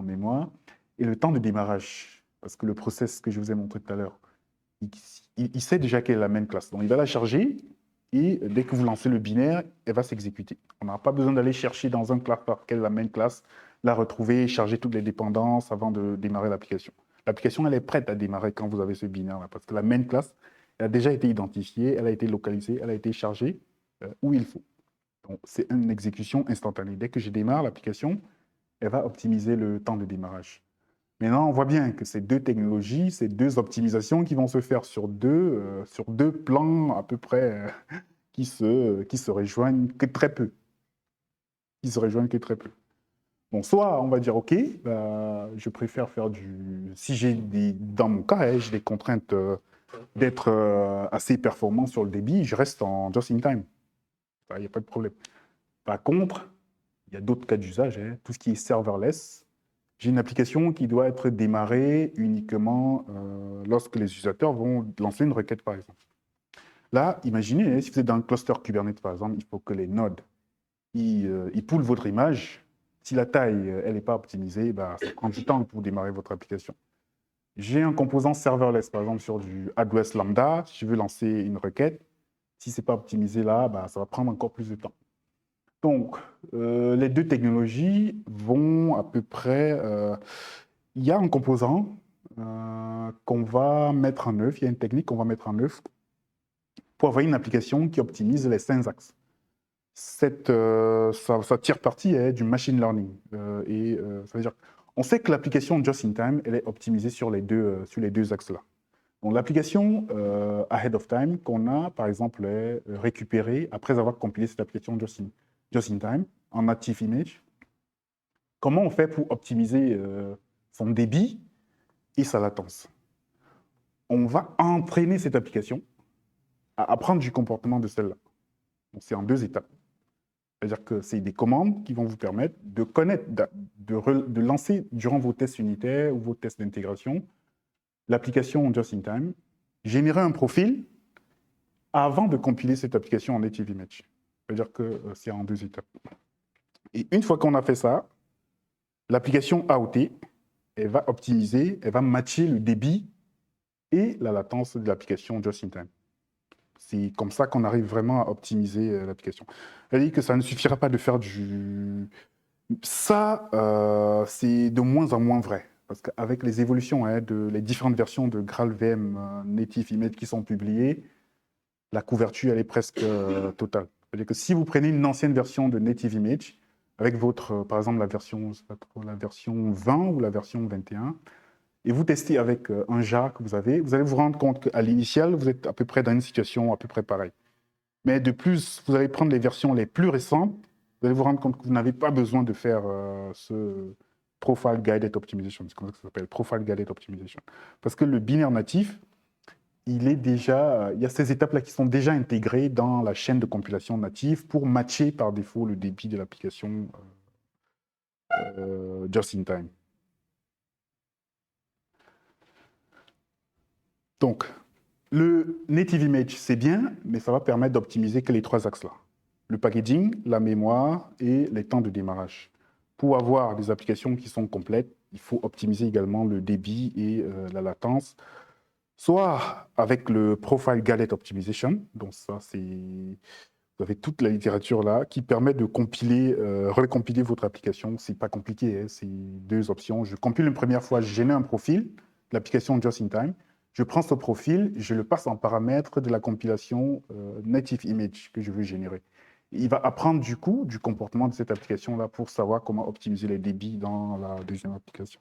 mémoire. Et le temps de démarrage, parce que le process que je vous ai montré tout à l'heure, il sait déjà quelle est la main class. Donc, il va la charger et dès que vous lancez le binaire, elle va s'exécuter. On n'a pas besoin d'aller chercher dans un cluster quelle est la main class, la retrouver, charger toutes les dépendances avant de démarrer l'application. L'application, elle est prête à démarrer quand vous avez ce binaire-là, parce que la main class, elle a déjà été identifiée, elle a été localisée, elle a été chargée où il faut. Donc, c'est une exécution instantanée. Dès que je démarre l'application, elle va optimiser le temps de démarrage. Maintenant, on voit bien que ces deux technologies, ces deux optimisations qui vont se faire sur deux plans à peu près qui se rejoignent que très peu. Qui se rejoignent que très peu. Bon, soit on va dire, OK, je préfère faire si j'ai dans mon cas, j'ai des contraintes d'être assez performant sur le débit, je reste en just-in-time. Il n'y a pas de problème. Par contre, il y a d'autres cas d'usage, hein, tout ce qui est serverless. J'ai une application qui doit être démarrée uniquement lorsque les utilisateurs vont lancer une requête, par exemple. Là, imaginez, hein, si vous êtes dans un cluster Kubernetes, par exemple, il faut que les nodes ils poolent votre image. Si la taille, elle n'est pas optimisée, ça prend du temps pour démarrer votre application. J'ai un composant serverless, par exemple, sur du AWS Lambda. Si je veux lancer une requête, si ce n'est pas optimisé là, ça va prendre encore plus de temps. Donc, les deux technologies vont à peu près... il y a un composant qu'on va mettre en œuvre, il y a une technique qu'on va mettre en œuvre pour avoir une application qui optimise les 5 axes. Ça tire parti du machine learning. Ça veut dire on sait que l'application just-in-time, elle est optimisée sur les deux axes-là. Donc, l'application ahead of time qu'on a, par exemple, est récupérée après avoir compilé cette application just-in-time en native image. Comment on fait pour optimiser son débit et sa latence? On va entraîner cette application à apprendre du comportement de celle-là. Donc, c'est en 2 étapes. C'est-à-dire que c'est des commandes qui vont vous permettre de connaître, de lancer durant vos tests unitaires ou vos tests d'intégration l'application just-in-time, générer un profil avant de compiler cette application en native image. C'est-à-dire que c'est en 2 étapes. Et une fois qu'on a fait ça, l'application AOT, elle va optimiser, elle va matcher le débit et la latence de l'application just-in-time. C'est comme ça qu'on arrive vraiment à optimiser l'application. C'est-à-dire que ça ne suffira pas de faire Ça, c'est de moins en moins vrai. Parce qu'avec les évolutions, les différentes versions de GraalVM Native Image qui sont publiées, la couverture, elle est presque totale. C'est-à-dire que si vous prenez une ancienne version de Native Image, avec par exemple, la version 20 ou la version 21, et vous testez avec un jar que vous allez vous rendre compte qu'à l'initial, vous êtes à peu près dans une situation à peu près pareille. Mais de plus, vous allez prendre les versions les plus récentes, vous allez vous rendre compte que vous n'avez pas besoin de faire ce Profile Guided Optimization. C'est comme ça que ça s'appelle, Profile Guided Optimization. Parce que le binaire natif, il y a ces étapes-là qui sont déjà intégrées dans la chaîne de compilation native pour matcher par défaut le débit de l'application just-in-time. Donc, le native image, c'est bien, mais ça va permettre d'optimiser que les 3 axes-là. Le packaging, la mémoire et les temps de démarrage. Pour avoir des applications qui sont complètes, il faut optimiser également le débit et la latence, soit avec le Profile Guided Optimization, donc ça c'est... Vous avez toute la littérature là qui permet de recompiler votre application. C'est pas compliqué, hein, c'est 2 options. Je compile une première fois, je génère un profil, l'application just-in-time. Je prends ce profil, je le passe en paramètre de la compilation native image que je veux générer. Il va apprendre du coup du comportement de cette application-là pour savoir comment optimiser les débits dans la deuxième application.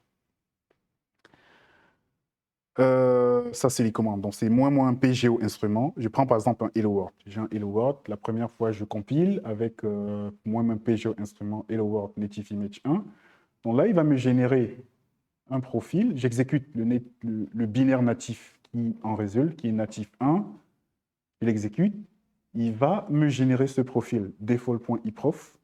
Ça, c'est les commandes. Donc, c'est moins PGO instrument. Je prends par exemple un Hello World. J'ai un Hello World. La première fois, je compile avec moins PGO instrument Hello World Native Image 1. Donc là, il va me générer un profil. J'exécute le binaire natif qui en résulte, qui est natif 1, je l'exécute, il va me générer ce profil default.iprof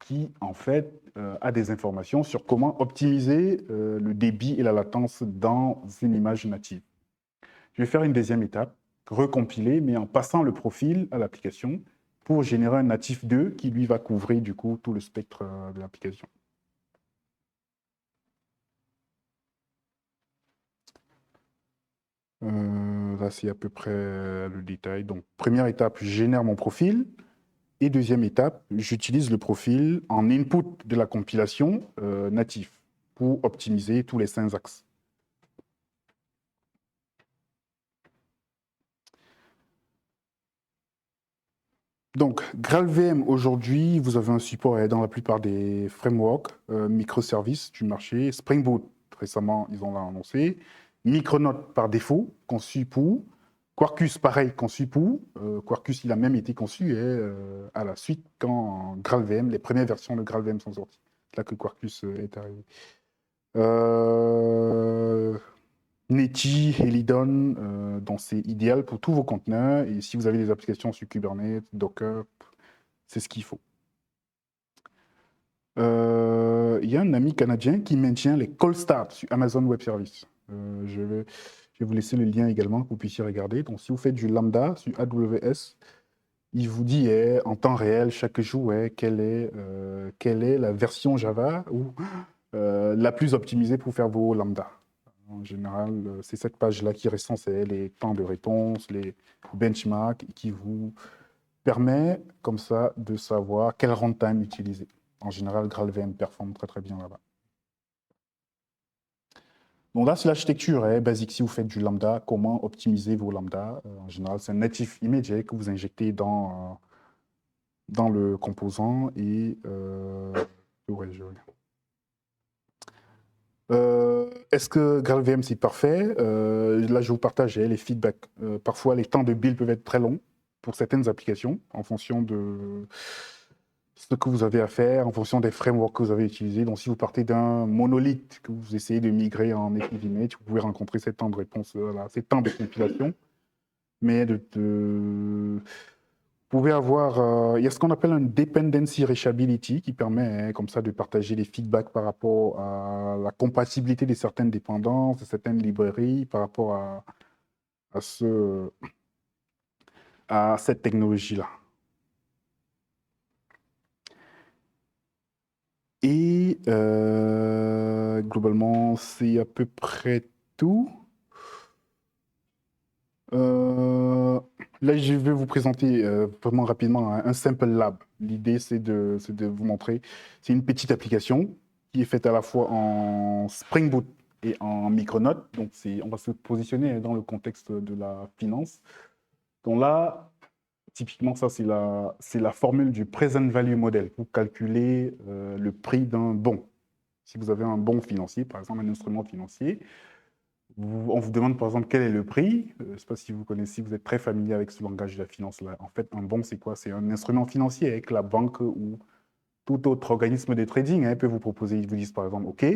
qui, en fait, a des informations sur comment optimiser le débit et la latence dans une image native. Je vais faire une deuxième étape, recompiler, mais en passant le profil à l'application pour générer un natif 2 qui, lui, va couvrir, du coup, tout le spectre de l'application. Là, c'est à peu près le détail. Donc, première étape, je génère mon profil. Et deuxième étape, j'utilise le profil en input de la compilation natif pour optimiser tous les 5 axes. Donc, GraalVM, aujourd'hui, vous avez un support dans la plupart des frameworks, microservices du marché. Spring Boot, récemment, ils ont annoncé. Micronaut par défaut, conçu pour. Quarkus, pareil, conçu pour. Quarkus, il a même été conçu à la suite quand GraalVM, les premières versions de GraalVM sont sorties. C'est là que Quarkus est arrivé. Netty, Helidon, donc c'est idéal pour tous vos conteneurs. Et si vous avez des applications sur Kubernetes, Docker, c'est ce qu'il faut. Il y a un ami canadien qui maintient les call start sur Amazon Web Services. Je vais vous laisser le lien également pour que vous puissiez regarder. Donc, si vous faites du Lambda sur AWS, il vous dit en temps réel, chaque jour, quelle est la version Java ou la plus optimisée pour faire vos Lambda. En général, c'est cette page-là qui recense les temps de réponse, les benchmarks, qui vous permet comme ça de savoir quel runtime utiliser. En général, GraalVM performe très très bien là-bas. Donc là, c'est l'architecture basique. Si vous faites du Lambda, comment optimiser vos Lambda? En général, c'est un native image que vous injectez dans le composant et ouais, je regarde. Est-ce que GraalVM c'est parfait? Là, je vous partage les feedbacks. Parfois, les temps de build peuvent être très longs pour certaines applications en fonction de ce que vous avez à faire, en fonction des frameworks que vous avez utilisés. Donc, si vous partez d'un monolithe que vous essayez de migrer en native image, vous pouvez rencontrer ces temps de réponse, ces temps de compilation. Mais vous pouvez avoir, il y a ce qu'on appelle un dependency reachability qui permet comme ça de partager les feedbacks par rapport à la compatibilité de certaines dépendances, de certaines librairies par rapport à cette technologie-là. Et globalement, c'est à peu près tout. Là, je vais vous présenter vraiment rapidement un Sample Lab. L'idée, c'est de vous montrer. C'est une petite application qui est faite à la fois en Spring Boot et en Micronaut. Donc, on va se positionner dans le contexte de la finance. Donc là, typiquement, ça, c'est la formule du Present Value Model pour calculer le prix d'un bon. Si vous avez un bon financier, par exemple un instrument financier, on vous demande par exemple quel est le prix. Je ne sais pas si vous connaissez, vous êtes très familier avec ce langage de la finance là. En fait, un bon, c'est quoi? C'est un instrument financier avec la banque ou tout autre organisme de trading peut vous proposer. Ils vous disent par exemple, OK,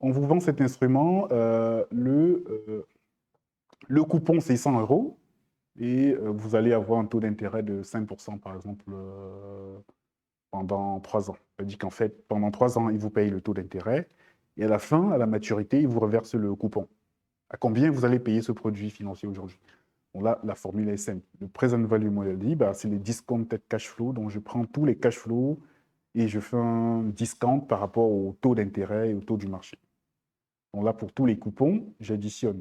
on vous vend cet instrument, le coupon c'est 100 € et vous allez avoir un taux d'intérêt de 5% par exemple pendant 3 ans. Ça veut dire qu'en fait, pendant 3 ans, ils vous payent le taux d'intérêt. Et à la fin, à la maturité, ils vous reversent le coupon. À combien vous allez payer ce produit financier aujourd'hui? Donc là, la formule est simple. Le present value model dit, c'est les discounted cash flow. Donc je prends tous les cash flows et je fais un discount par rapport au taux d'intérêt et au taux du marché. Donc là, pour tous les coupons, j'additionne.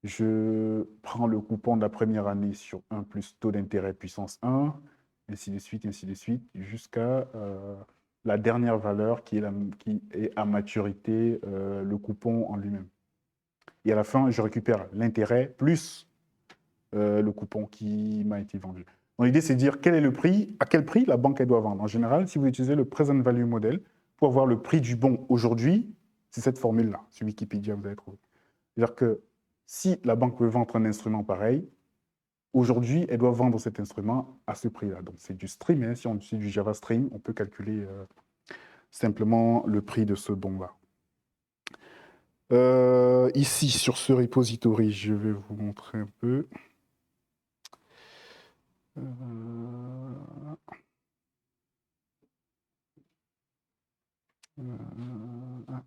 Je prends le coupon de la première année sur 1 plus taux d'intérêt puissance 1, ainsi de suite, jusqu'à la dernière valeur qui est à maturité, le coupon en lui-même. Et à la fin, je récupère l'intérêt plus le coupon qui m'a été vendu. Donc l'idée, c'est de dire quel est le prix, à quel prix la banque elle doit vendre. En général, si vous utilisez le present value model pour avoir le prix du bon aujourd'hui, c'est cette formule-là. Sur Wikipédia, vous allez trouver. C'est-à-dire que si la banque veut vendre un instrument pareil, aujourd'hui, elle doit vendre cet instrument à ce prix-là. Donc, c'est du stream. Si on utilise du Java Stream, on peut calculer simplement le prix de ce bon-là. Ici, sur ce repository, je vais vous montrer un peu. Euh,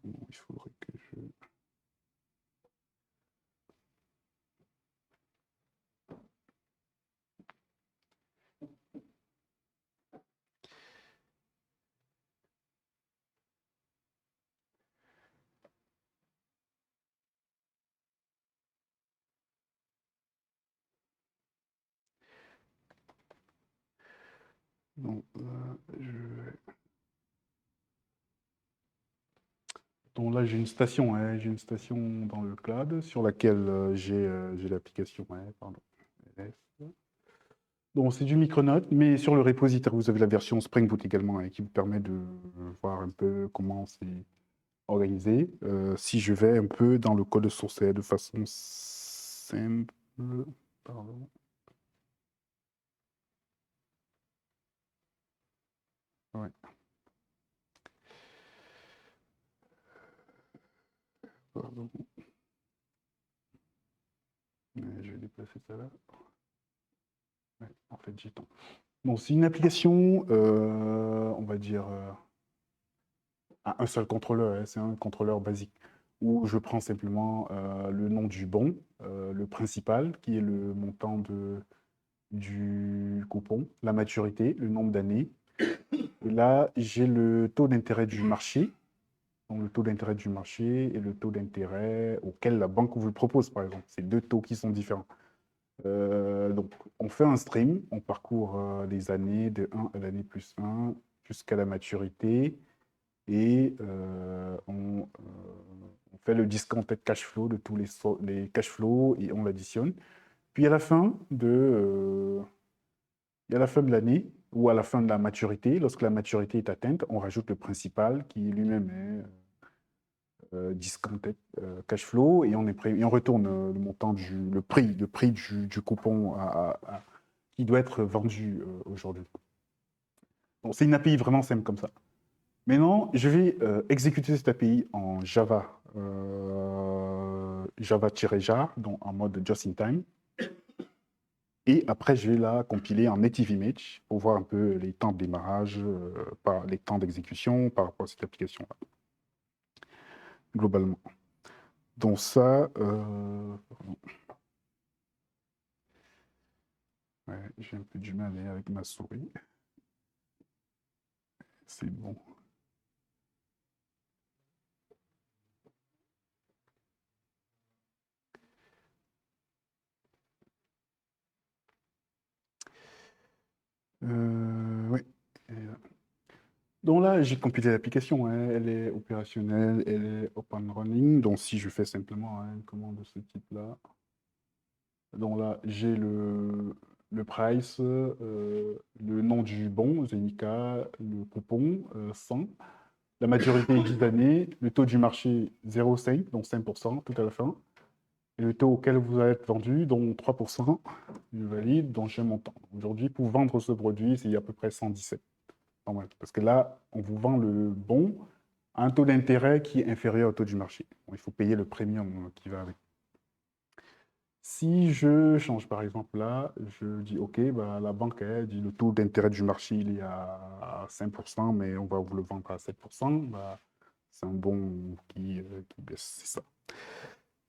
bon, il faudrait que je... Donc, donc là, j'ai une station, hein, j'ai une station dans le cloud sur laquelle j'ai l'application. Ouais, pardon. LS. Donc, c'est du Micronaut, mais sur le repository, vous avez la version Spring Boot également, hein, qui vous permet de voir un peu comment c'est organisé. Si je vais un peu dans le code source de façon simple, pardon. Ouais, pardon. Je vais déplacer ça là. Ouais, en fait, j'ai tant. Bon, c'est une application, on va dire, à un seul contrôleur, hein, c'est un contrôleur basique, où je prends simplement le nom du bon, le principal, qui est le montant du coupon, la maturité, le nombre d'années. Et là, j'ai le taux d'intérêt du marché, donc le taux d'intérêt du marché et le taux d'intérêt auquel la banque vous le propose, par exemple. C'est deux taux qui sont différents. Donc, on fait un stream, on parcourt les années de 1 à l'année plus 1 jusqu'à la maturité et on fait le discounted cash flow de tous les cash flows et on l'additionne. Puis à la fin de l'année ou à la fin de la maturité, lorsque la maturité est atteinte, on rajoute le principal qui lui-même est discounted cash flow et et on retourne le montant le prix du coupon qui doit être vendu aujourd'hui. Donc, c'est une API vraiment simple comme ça. Maintenant, je vais exécuter cette API en Java, Java-jar, donc en mode just in time. Et après, je vais la compiler en native image pour voir un peu les temps de démarrage, les temps d'exécution par rapport à cette application-là, globalement. Donc ça, ouais, j'ai un peu du mal avec ma souris. C'est bon. Oui. Donc là, j'ai compilé l'application, hein, elle est opérationnelle, elle est open running. Donc si je fais simplement une commande de ce type-là, donc là, j'ai le price, le nom du bon, Zenica, le coupon, 100, la maturité 10 années, le taux du marché 0,5, donc 5% tout à la fin, et le taux auquel vous allez être vendu, donc 3%, je valide, donc j'ai un montant. Aujourd'hui, pour vendre ce produit, c'est à peu près 117. Normal. Parce que là, on vous vend le bon à un taux d'intérêt qui est inférieur au taux du marché. Bon, il faut payer le premium qui va avec. Si je change par exemple là, je dis OK, bah, la banque elle dit le taux d'intérêt du marché il est à 5%, mais on va vous le vendre à 7%. Bah, c'est un bon qui baisse, c'est ça.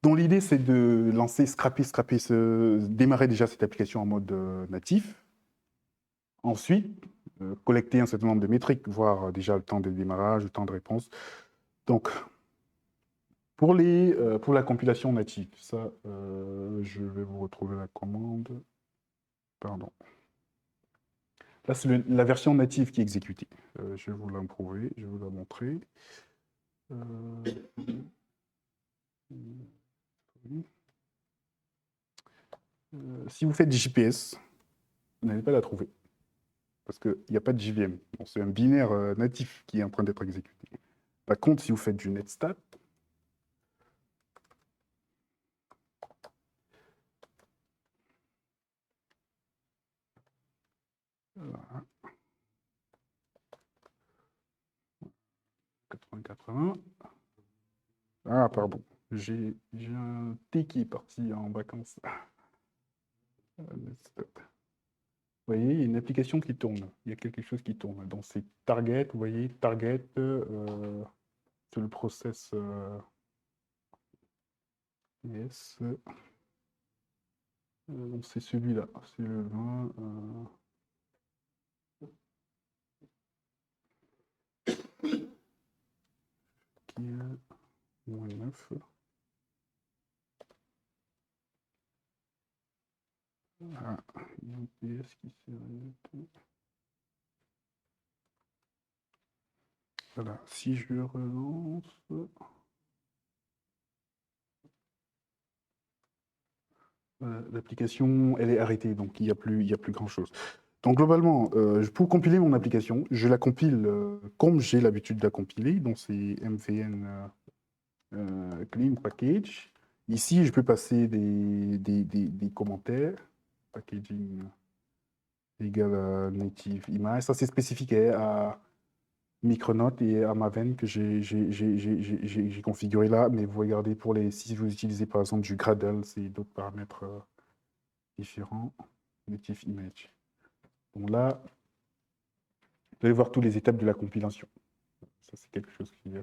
Donc l'idée c'est de lancer, démarrer déjà cette application en mode natif. Ensuite, collecter un certain nombre de métriques, voir déjà le temps de démarrage, le temps de réponse. Donc, pour la compilation native, ça, je vais vous retrouver la commande. Pardon. Là, c'est la version native qui est exécutée. Je vais vous la prouver, je vais vous la montrer. Si vous faites du GPS, vous n'allez pas la trouver. Parce qu'il n'y a pas de JVM. C'est un binaire natif qui est en train d'être exécuté. Par contre, si vous faites du netstat, voilà, 80-80. Ah, pardon. J'ai un thé qui est parti en vacances. Stop. Vous voyez, il y a une application qui tourne. Il y a quelque chose qui tourne. Donc, c'est Target. Vous voyez, Target, c'est le process. Yes. Donc, c'est celui-là. C'est le 20. Qui est moins 9. Ah, il y a un PS qui s'est. Voilà, si je relance. L'application, elle est arrêtée, donc il n'y a plus grand-chose. Donc globalement, pour compiler mon application, je la compile comme j'ai l'habitude de la compiler, donc c'est MVN Clean Package. Ici, je peux passer des commentaires. Packaging égale native image. Ça, c'est spécifique à Micronaut et à Maven que j'ai configuré là. Mais vous regardez, si vous utilisez par exemple du Gradle, c'est d'autres paramètres différents. Native image. Donc là, vous allez voir toutes les étapes de la compilation. Ça, c'est quelque chose qui...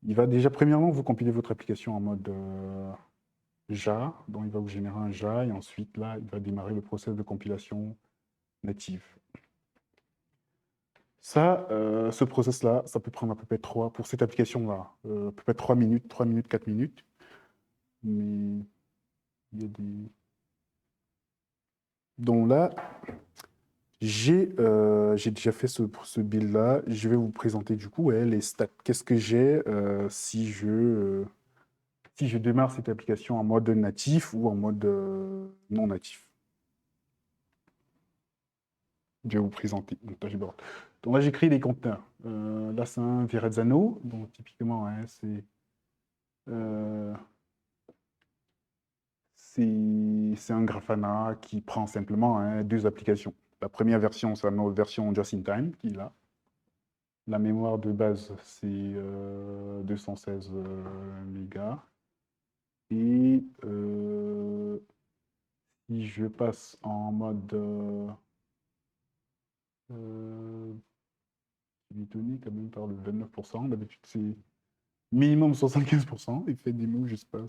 Il va déjà, premièrement, vous compiler votre application en mode JA. Donc, il va vous générer un JA et ensuite, là, il va démarrer le process de compilation native. Ça, ce process-là, ça peut prendre à peu près 3, pour cette application-là, à peu près 3 minutes, 4 minutes. Mais il y a des... Donc là, j'ai déjà fait ce build-là. Je vais vous présenter du coup les stats. Qu'est-ce que j'ai si je démarre cette application en mode natif ou en mode non natif. Je vais vous présenter mon dashboard. Donc là, j'ai créé des conteneurs. Là, c'est un Verrazzano. Donc typiquement, hein, c'est un Grafana qui prend simplement deux applications. La première version, c'est la version Just in Time qui est là. La mémoire de base, c'est 216 mégas. Et si je passe en mode il est donné quand même par le 29%, d'habitude c'est minimum 75%, il fait des mots, je sais pas.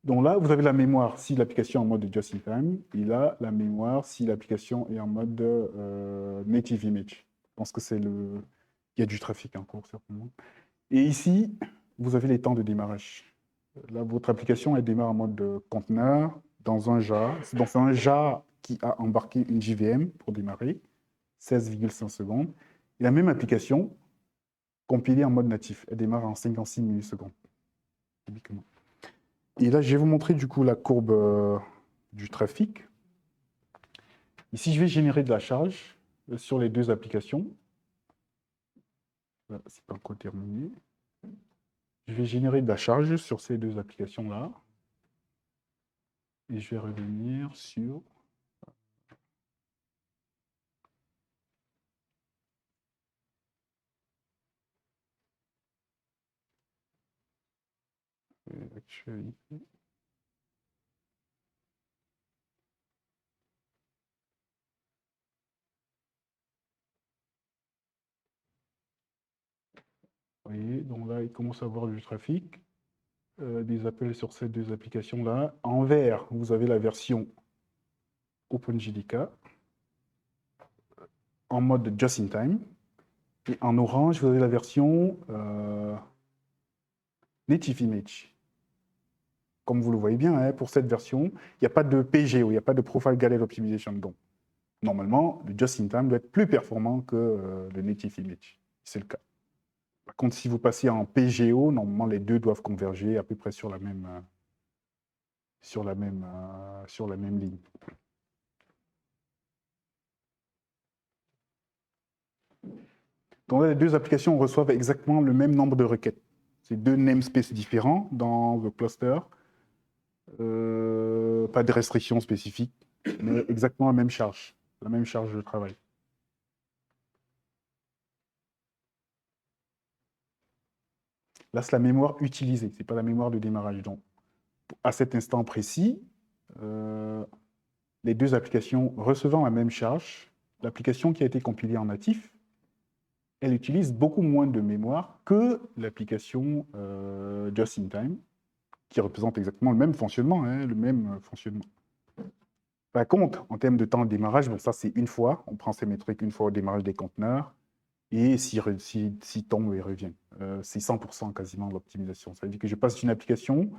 Donc là, vous avez la mémoire si l'application est en mode just in time, et là, la mémoire si l'application est en mode native image. Je pense que c'est le... Il y a du trafic en cours, certainement. Et ici, vous avez les temps de démarrage. Là, votre application, elle démarre en mode conteneur, dans un jar. Donc, c'est un jar qui a embarqué une JVM pour démarrer, 16,5 secondes. Et la même application, compilée en mode natif, elle démarre en 56 millisecondes, typiquement. Et là, je vais vous montrer du coup la courbe du trafic. Ici, je vais générer de la charge sur les deux applications. Là, c'est pas encore terminé. Je vais générer de la charge sur ces deux applications-là. Et je vais revenir sur... actualité. Vous voyez, donc là, il commence à avoir du trafic, des appels sur ces deux applications-là. En vert, vous avez la version OpenJDK en mode just in time. Et en orange, vous avez la version native image. Comme vous le voyez bien, hein, pour cette version, il n'y a pas de PGO, il n'y a pas de Profile Gallery Optimization. Donc, normalement, le just in time doit être plus performant que le native image. C'est le cas. Par contre, si vous passez en PGO, normalement, les deux doivent converger à peu près sur la même ligne. Donc là, les deux applications reçoivent exactement le même nombre de requêtes. C'est deux namespaces différents dans le cluster. Pas de restrictions spécifiques, mais exactement la même charge de travail. Là, c'est la mémoire utilisée, ce n'est pas la mémoire de démarrage. Donc, à cet instant précis, les deux applications recevant la même charge, l'application qui a été compilée en natif, elle utilise beaucoup moins de mémoire que l'application Just in Time, qui représente exactement le même fonctionnement, hein, le même fonctionnement. Par contre, en termes de temps de démarrage, bon, ça c'est une fois, on prend ces métriques une fois au démarrage des conteneurs, et s'il tombe, il revient. C'est 100% quasiment l'optimisation. Ça veut dire que je passe une application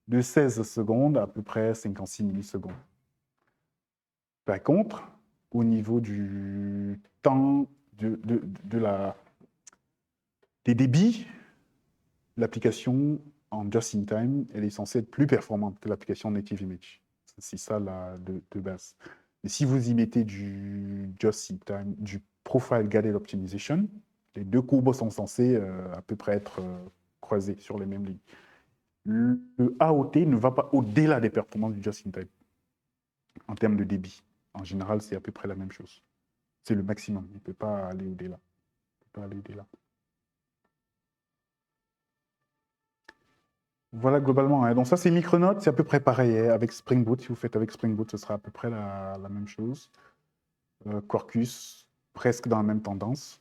de 16 secondes à peu près 56 millisecondes. Par contre, au niveau du temps des débits, l'application en just-in-time, elle est censée être plus performante que l'application native image. C'est ça de base. Et si vous y mettez du just-in-time, du profile guided optimization, les deux courbes sont censées à peu près être croisées sur les mêmes lignes. Le AOT ne va pas au-delà des performances du just-in-time en termes de débit. En général, c'est à peu près la même chose. C'est le maximum. Il ne peut pas aller au-delà. Voilà globalement. Hein. Donc ça, c'est Micronaut. C'est à peu près pareil hein, avec Spring Boot. Si vous faites avec Spring Boot, ce sera à peu près la même chose. Quarkus, presque dans la même tendance.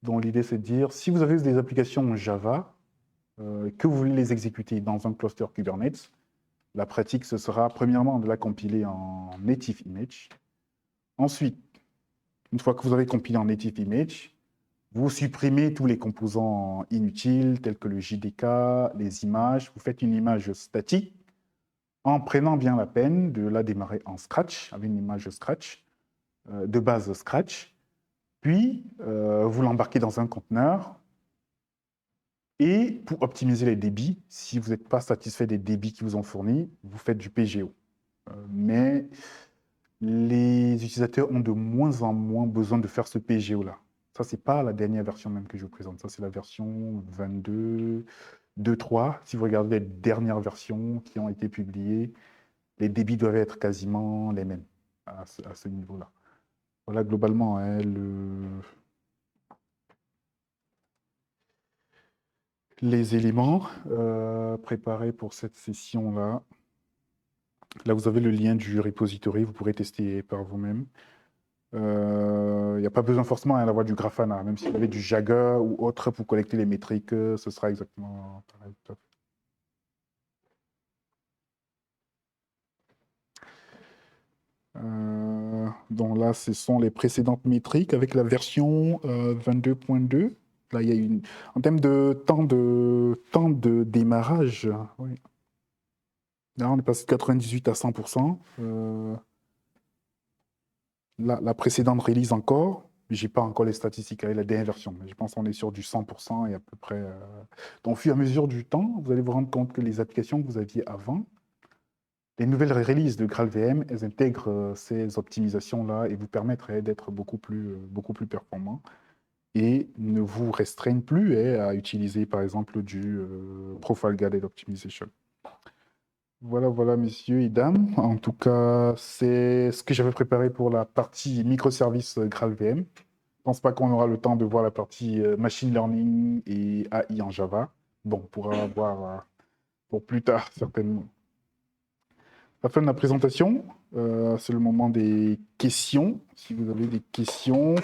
Donc l'idée, c'est de dire, si vous avez des applications Java, que vous voulez les exécuter dans un cluster Kubernetes, la pratique, ce sera premièrement de la compiler en native image. Ensuite, une fois que vous avez compilé en native image, vous supprimez tous les composants inutiles, tels que le JDK, les images. Vous faites une image statique en prenant bien la peine de la démarrer en Scratch, avec une image Scratch, de base Scratch. Puis, vous l'embarquez dans un conteneur. Et pour optimiser les débits, si vous n'êtes pas satisfait des débits qui vous ont fournis, vous faites du PGO. Mais les utilisateurs ont de moins en moins besoin de faire ce PGO-là. Ça, ce n'est pas la dernière version même que je vous présente. Ça, c'est la version 22, 2.3. Si vous regardez les dernières versions qui ont été publiées, les débits doivent être quasiment les mêmes à ce niveau-là. Voilà, globalement, hein, les éléments préparés pour cette session-là. Là, vous avez le lien du repository. Vous pourrez tester par vous-même. Il n'y a pas besoin forcément d'avoir du Grafana, même si vous avez du Jagger ou autre pour collecter les métriques, ce sera exactement pareil. Donc là, ce sont les précédentes métriques avec la version 22.2. Là, il y a une... En termes de temps de démarrage, oui. Là, on est passé de 98 à 100%. La précédente release encore, j'ai pas encore les statistiques avec la dernière version, mais je pense qu'on est sur du 100% et à peu près... Donc, au fur et à mesure du temps, vous allez vous rendre compte que les applications que vous aviez avant, les nouvelles releases de GraalVM, elles intègrent ces optimisations-là et vous permettraient d'être beaucoup plus performants et ne vous restreignent plus à utiliser, par exemple, du Profile Guided Optimization. Voilà, messieurs et dames. En tout cas, c'est ce que j'avais préparé pour la partie microservices GraalVM. Je ne pense pas qu'on aura le temps de voir la partie machine learning et AI en Java. Bon, on pourra voir pour plus tard, certainement. La fin de la présentation, c'est le moment des questions. Si vous avez des questions...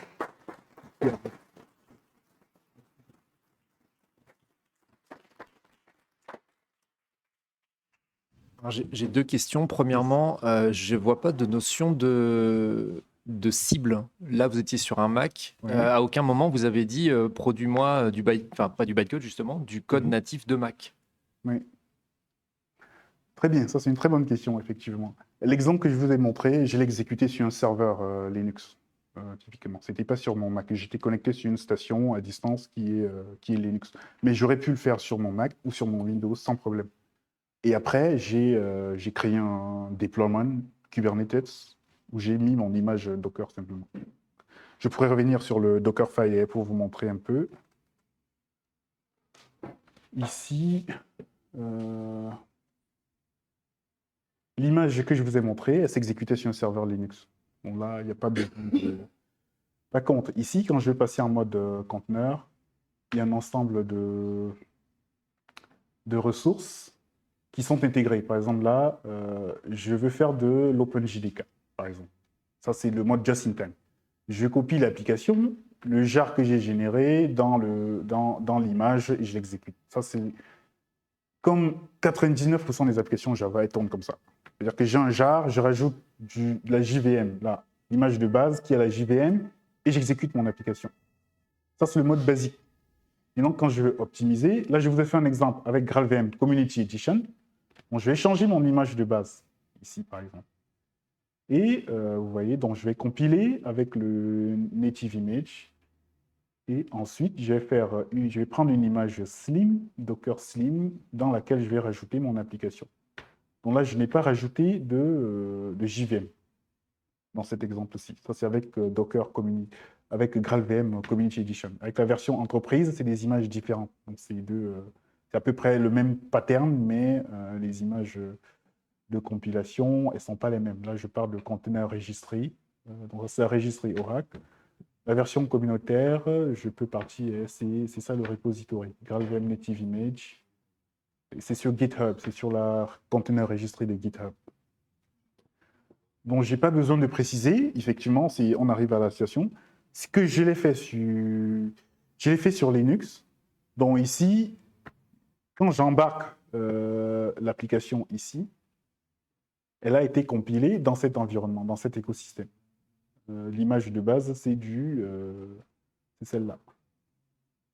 J'ai deux questions. Premièrement, je ne vois pas de notion de cible. Là, vous étiez sur un Mac. Ouais. À aucun moment, vous avez dit produis-moi du byte, enfin pas du bytecode justement, du code natif de Mac. Oui. Très bien, ça c'est une très bonne question, effectivement. L'exemple que je vous ai montré, je l'ai exécuté sur un serveur Linux, typiquement. Ce n'était pas sur mon Mac. J'étais connecté sur une station à distance qui est Linux. Mais j'aurais pu le faire sur mon Mac ou sur mon Windows sans problème. Et après, j'ai créé un deployment Kubernetes où j'ai mis mon image Docker simplement. Je pourrais revenir sur le Dockerfile pour vous montrer un peu. Ici, l'image que je vous ai montrée, elle s'exécutait sur un serveur Linux. Bon, là, il n'y a pas besoin de... Par contre, ici, quand je vais passer en mode conteneur, il y a un ensemble de de ressources qui sont intégrées. Par exemple, là, je veux faire de l'OpenJDK, par exemple. Ça, c'est le mode just in time. Je copie l'application, le jar que j'ai généré dans l'image et je l'exécute. Ça, c'est comme 99% des applications Java, elles tournent comme ça. C'est-à-dire que j'ai un jar, je rajoute de la JVM, là, l'image de base qui a la JVM, et j'exécute mon application. Ça, c'est le mode basique. Et donc, quand je veux optimiser, là, je vous ai fait un exemple avec GraalVM Community Edition. Bon, je vais changer mon image de base, ici, par exemple. Et vous voyez, donc je vais compiler avec le native image. Et ensuite, je vais prendre une image Slim, Docker Slim, dans laquelle je vais rajouter mon application. Donc là, je n'ai pas rajouté de JVM dans cet exemple-ci. Ça, c'est avec avec GraalVM Community Edition. Avec la version entreprise, c'est des images différentes. Donc c'est à peu près le même pattern, mais les images de compilation, elles ne sont pas les mêmes. Là, je parle de conteneur registré. Donc c'est un registré Oracle. La version communautaire, je peux partir, c'est ça le repository, GraalVM Native Image. C'est sur GitHub, c'est sur la conteneur registré de GitHub. Donc, je n'ai pas besoin de préciser, effectivement, si on arrive à la situation. Ce que je l'ai fait sur Linux. Donc ici, quand j'embarque l'application ici, elle a été compilée dans cet environnement, dans cet écosystème. L'image de base, c'est celle-là.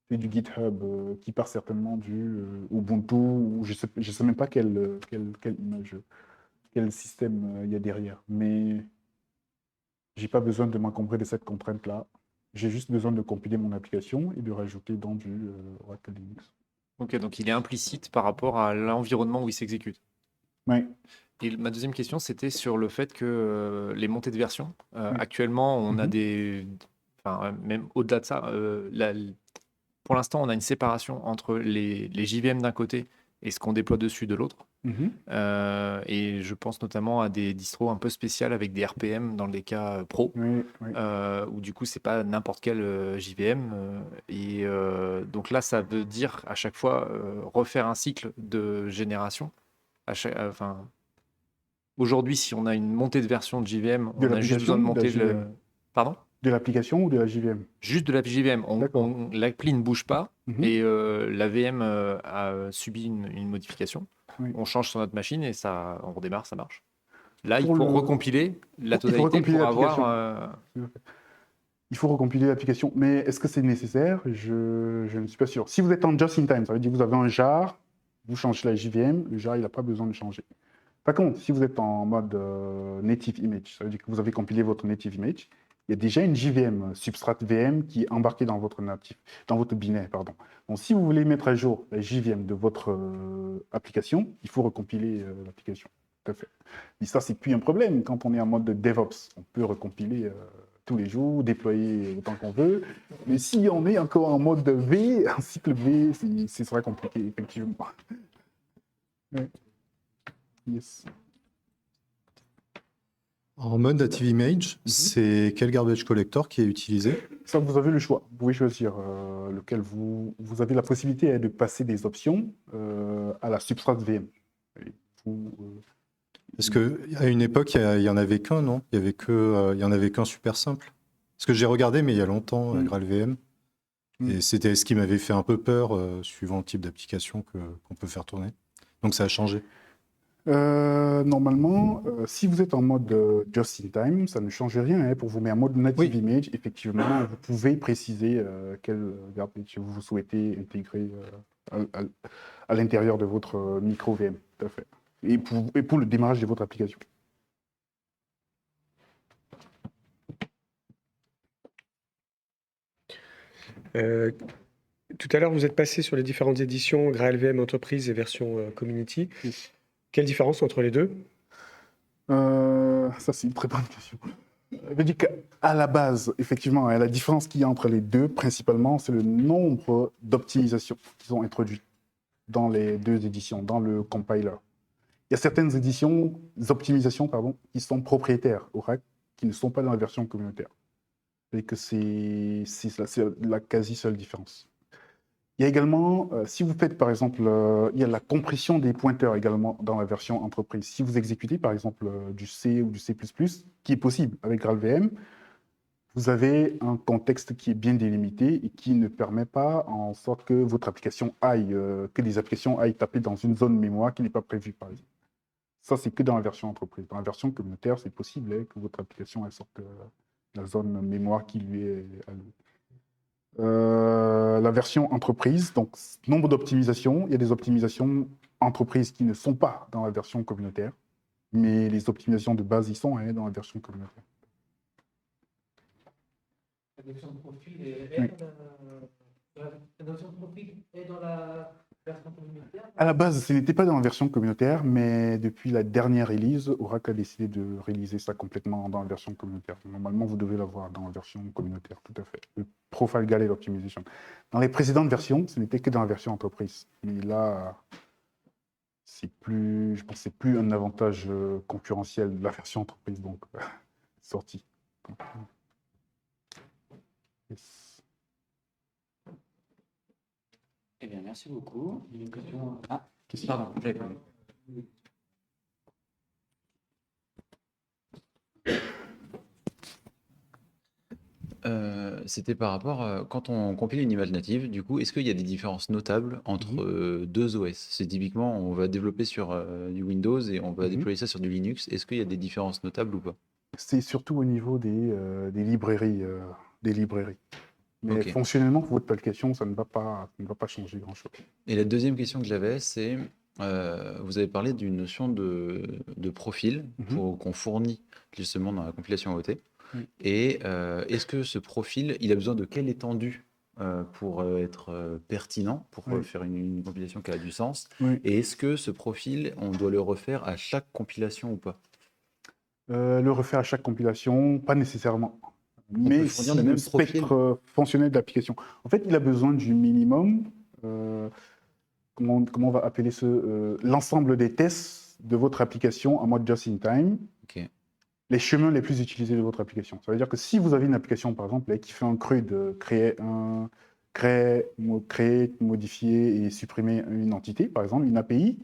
C'est du GitHub qui part certainement du Ubuntu, ou je ne sais même pas quelle image, quel système il y a derrière. Mais je n'ai pas besoin de m'encombrer de cette contrainte-là. J'ai juste besoin de compiler mon application et de rajouter dans du Oracle Linux. Ok, donc il est implicite par rapport à l'environnement où il s'exécute. Oui. Et ma deuxième question, c'était sur le fait que les montées de version, actuellement, on a enfin, même au-delà de ça, pour l'instant, on a une séparation entre les JVM d'un côté et ce qu'on déploie dessus de l'autre. Et je pense notamment à des distros un peu spéciales avec des RPM dans les cas pro, où du coup, c'est pas n'importe quel JVM. Donc là, ça veut dire à chaque fois refaire un cycle de génération. Aujourd'hui, si on a une montée de version de JVM, on a juste besoin de monter le... Pardon ? De l'application ou de la JVM? Juste de la JVM. L'appli ne bouge pas et la VM a subi une modification. On change sur notre machine et on redémarre, ça marche. Là, il faut recompiler la totalité pour avoir... Il faut recompiler l'application. Mais est-ce que c'est nécessaire? Je ne suis pas sûr. Si vous êtes en just-in-time, ça veut dire que vous avez un jar, vous changez la JVM, le jar, il n'a pas besoin de changer. Par contre, si vous êtes en mode native image, ça veut dire que vous avez compilé votre native image, il y a déjà une JVM, substrate VM, qui est embarquée dans votre binaire. Pardon. Donc, si vous voulez mettre à jour la JVM de votre application, il faut recompiler l'application. Tout à fait. Et ça, c'est plus un problème. Quand on est en mode DevOps, on peut recompiler tous les jours, déployer autant qu'on veut. Mais si on est encore en mode V, un cycle V, ce sera compliqué, effectivement. Ouais. Yes. En mode native image, c'est quel garbage collector qui est utilisé? Ça, vous avez le choix. Vous pouvez choisir lequel vous avez la possibilité de passer des options à la substrate VM. Parce qu'à une époque, il n'y en avait qu'un, non? Il y en avait qu'un super simple. Parce que j'ai regardé, mais il y a longtemps, GraalVM. Et c'était ce qui m'avait fait un peu peur, suivant le type d'application qu'on peut faire tourner. Donc ça a changé. Normalement, si vous êtes en mode just-in-time, ça ne change rien pour vous. Mais en mode native image, effectivement, vous pouvez préciser quel garbage vous souhaitez intégrer à l'intérieur de votre micro VM. Tout à fait. Et pour le démarrage de votre application. Tout à l'heure, vous êtes passé sur les différentes éditions GraalVM Entreprise et version Community. Quelle différence entre les deux? Ça, c'est une très bonne question. Je veux dire qu'à la base, effectivement, la différence qu'il y a entre les deux, principalement, c'est le nombre d'optimisations qui sont introduites dans les deux éditions, dans le compiler. Il y a certaines optimisations, qui sont propriétaires Oracle, qui ne sont pas dans la version communautaire. Et que c'est la quasi seule différence. Il y a également, si vous faites par exemple, il y a la compression des pointeurs également dans la version entreprise. Si vous exécutez par exemple du C ou du C++, qui est possible avec GraalVM, vous avez un contexte qui est bien délimité et qui ne permet pas en sorte que votre application aille, que des applications aillent taper dans une zone mémoire qui n'est pas prévue par exemple. Ça, c'est que dans la version entreprise. Dans la version communautaire, c'est possible que votre application elle sorte de la zone mémoire qui lui est allouée. La version entreprise, donc nombre d'optimisations. Il y a des optimisations entreprises qui ne sont pas dans la version communautaire, mais les optimisations de base y sont dans la version communautaire. La notion de profil est, Oui. la notion de profil est dans la version communautaire. À la base, ce n'était pas dans la version communautaire, mais depuis la dernière release, Oracle a décidé de réaliser ça complètement dans la version communautaire. Normalement, vous devez l'avoir dans la version communautaire, tout à fait. Le Profile Galette Optimization. Dans les précédentes versions, ce n'était que dans la version entreprise. Mais là, c'est plus, je pense, que c'est plus un avantage concurrentiel de la version entreprise, donc sorti. Donc, yes. Eh bien, merci beaucoup. Il y a une question. Ah, Question. pardon, j'avais pas vu. C'était par rapport quand on compile une image native, du coup, est-ce qu'il y a des différences notables entre deux OS? C'est typiquement, on va développer sur du Windows et on va déployer ça sur du Linux. Est-ce qu'il y a des différences notables ou pas? C'est surtout au niveau des librairies. Mais Ok. fonctionnellement, pour votre application, ça ne va pas changer grand-chose. Et la deuxième question que j'avais, c'est vous avez parlé d'une notion de profil qu'on fournit justement dans la compilation AOT. Et est-ce que ce profil, il a besoin de quelle étendue pour être pertinent, pour faire une compilation qui a du sens? Et est-ce que ce profil, on doit le refaire à chaque compilation ou pas? Le refaire à chaque compilation, pas nécessairement. Mais peut fournir si le le même profil. spectre fonctionnel de l'application. En fait, il a besoin du minimum, comment on va appeler l'ensemble des tests de votre application en mode just-in-time. Ok. Les chemins les plus utilisés de votre application. Ça veut dire que si vous avez une application, par exemple, qui fait un CRUD de créer, modifier et supprimer une entité, par exemple, une API,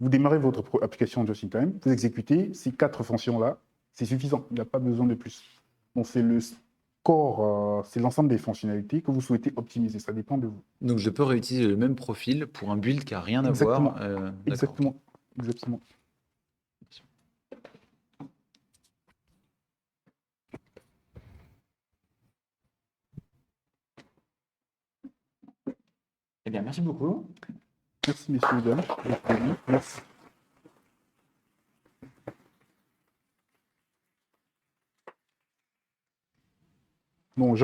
vous démarrez votre application just-in-time, vous exécutez ces 4 fonctions-là, c'est suffisant, il n'a pas besoin de plus. Donc c'est le core, c'est l'ensemble des fonctionnalités que vous souhaitez optimiser, ça dépend de vous. Donc je peux réutiliser le même profil pour un build qui n'a rien à Exactement. voir. D'accord. Exactement. Eh bien, merci beaucoup. Merci, messieurs et dames. Merci. Bon,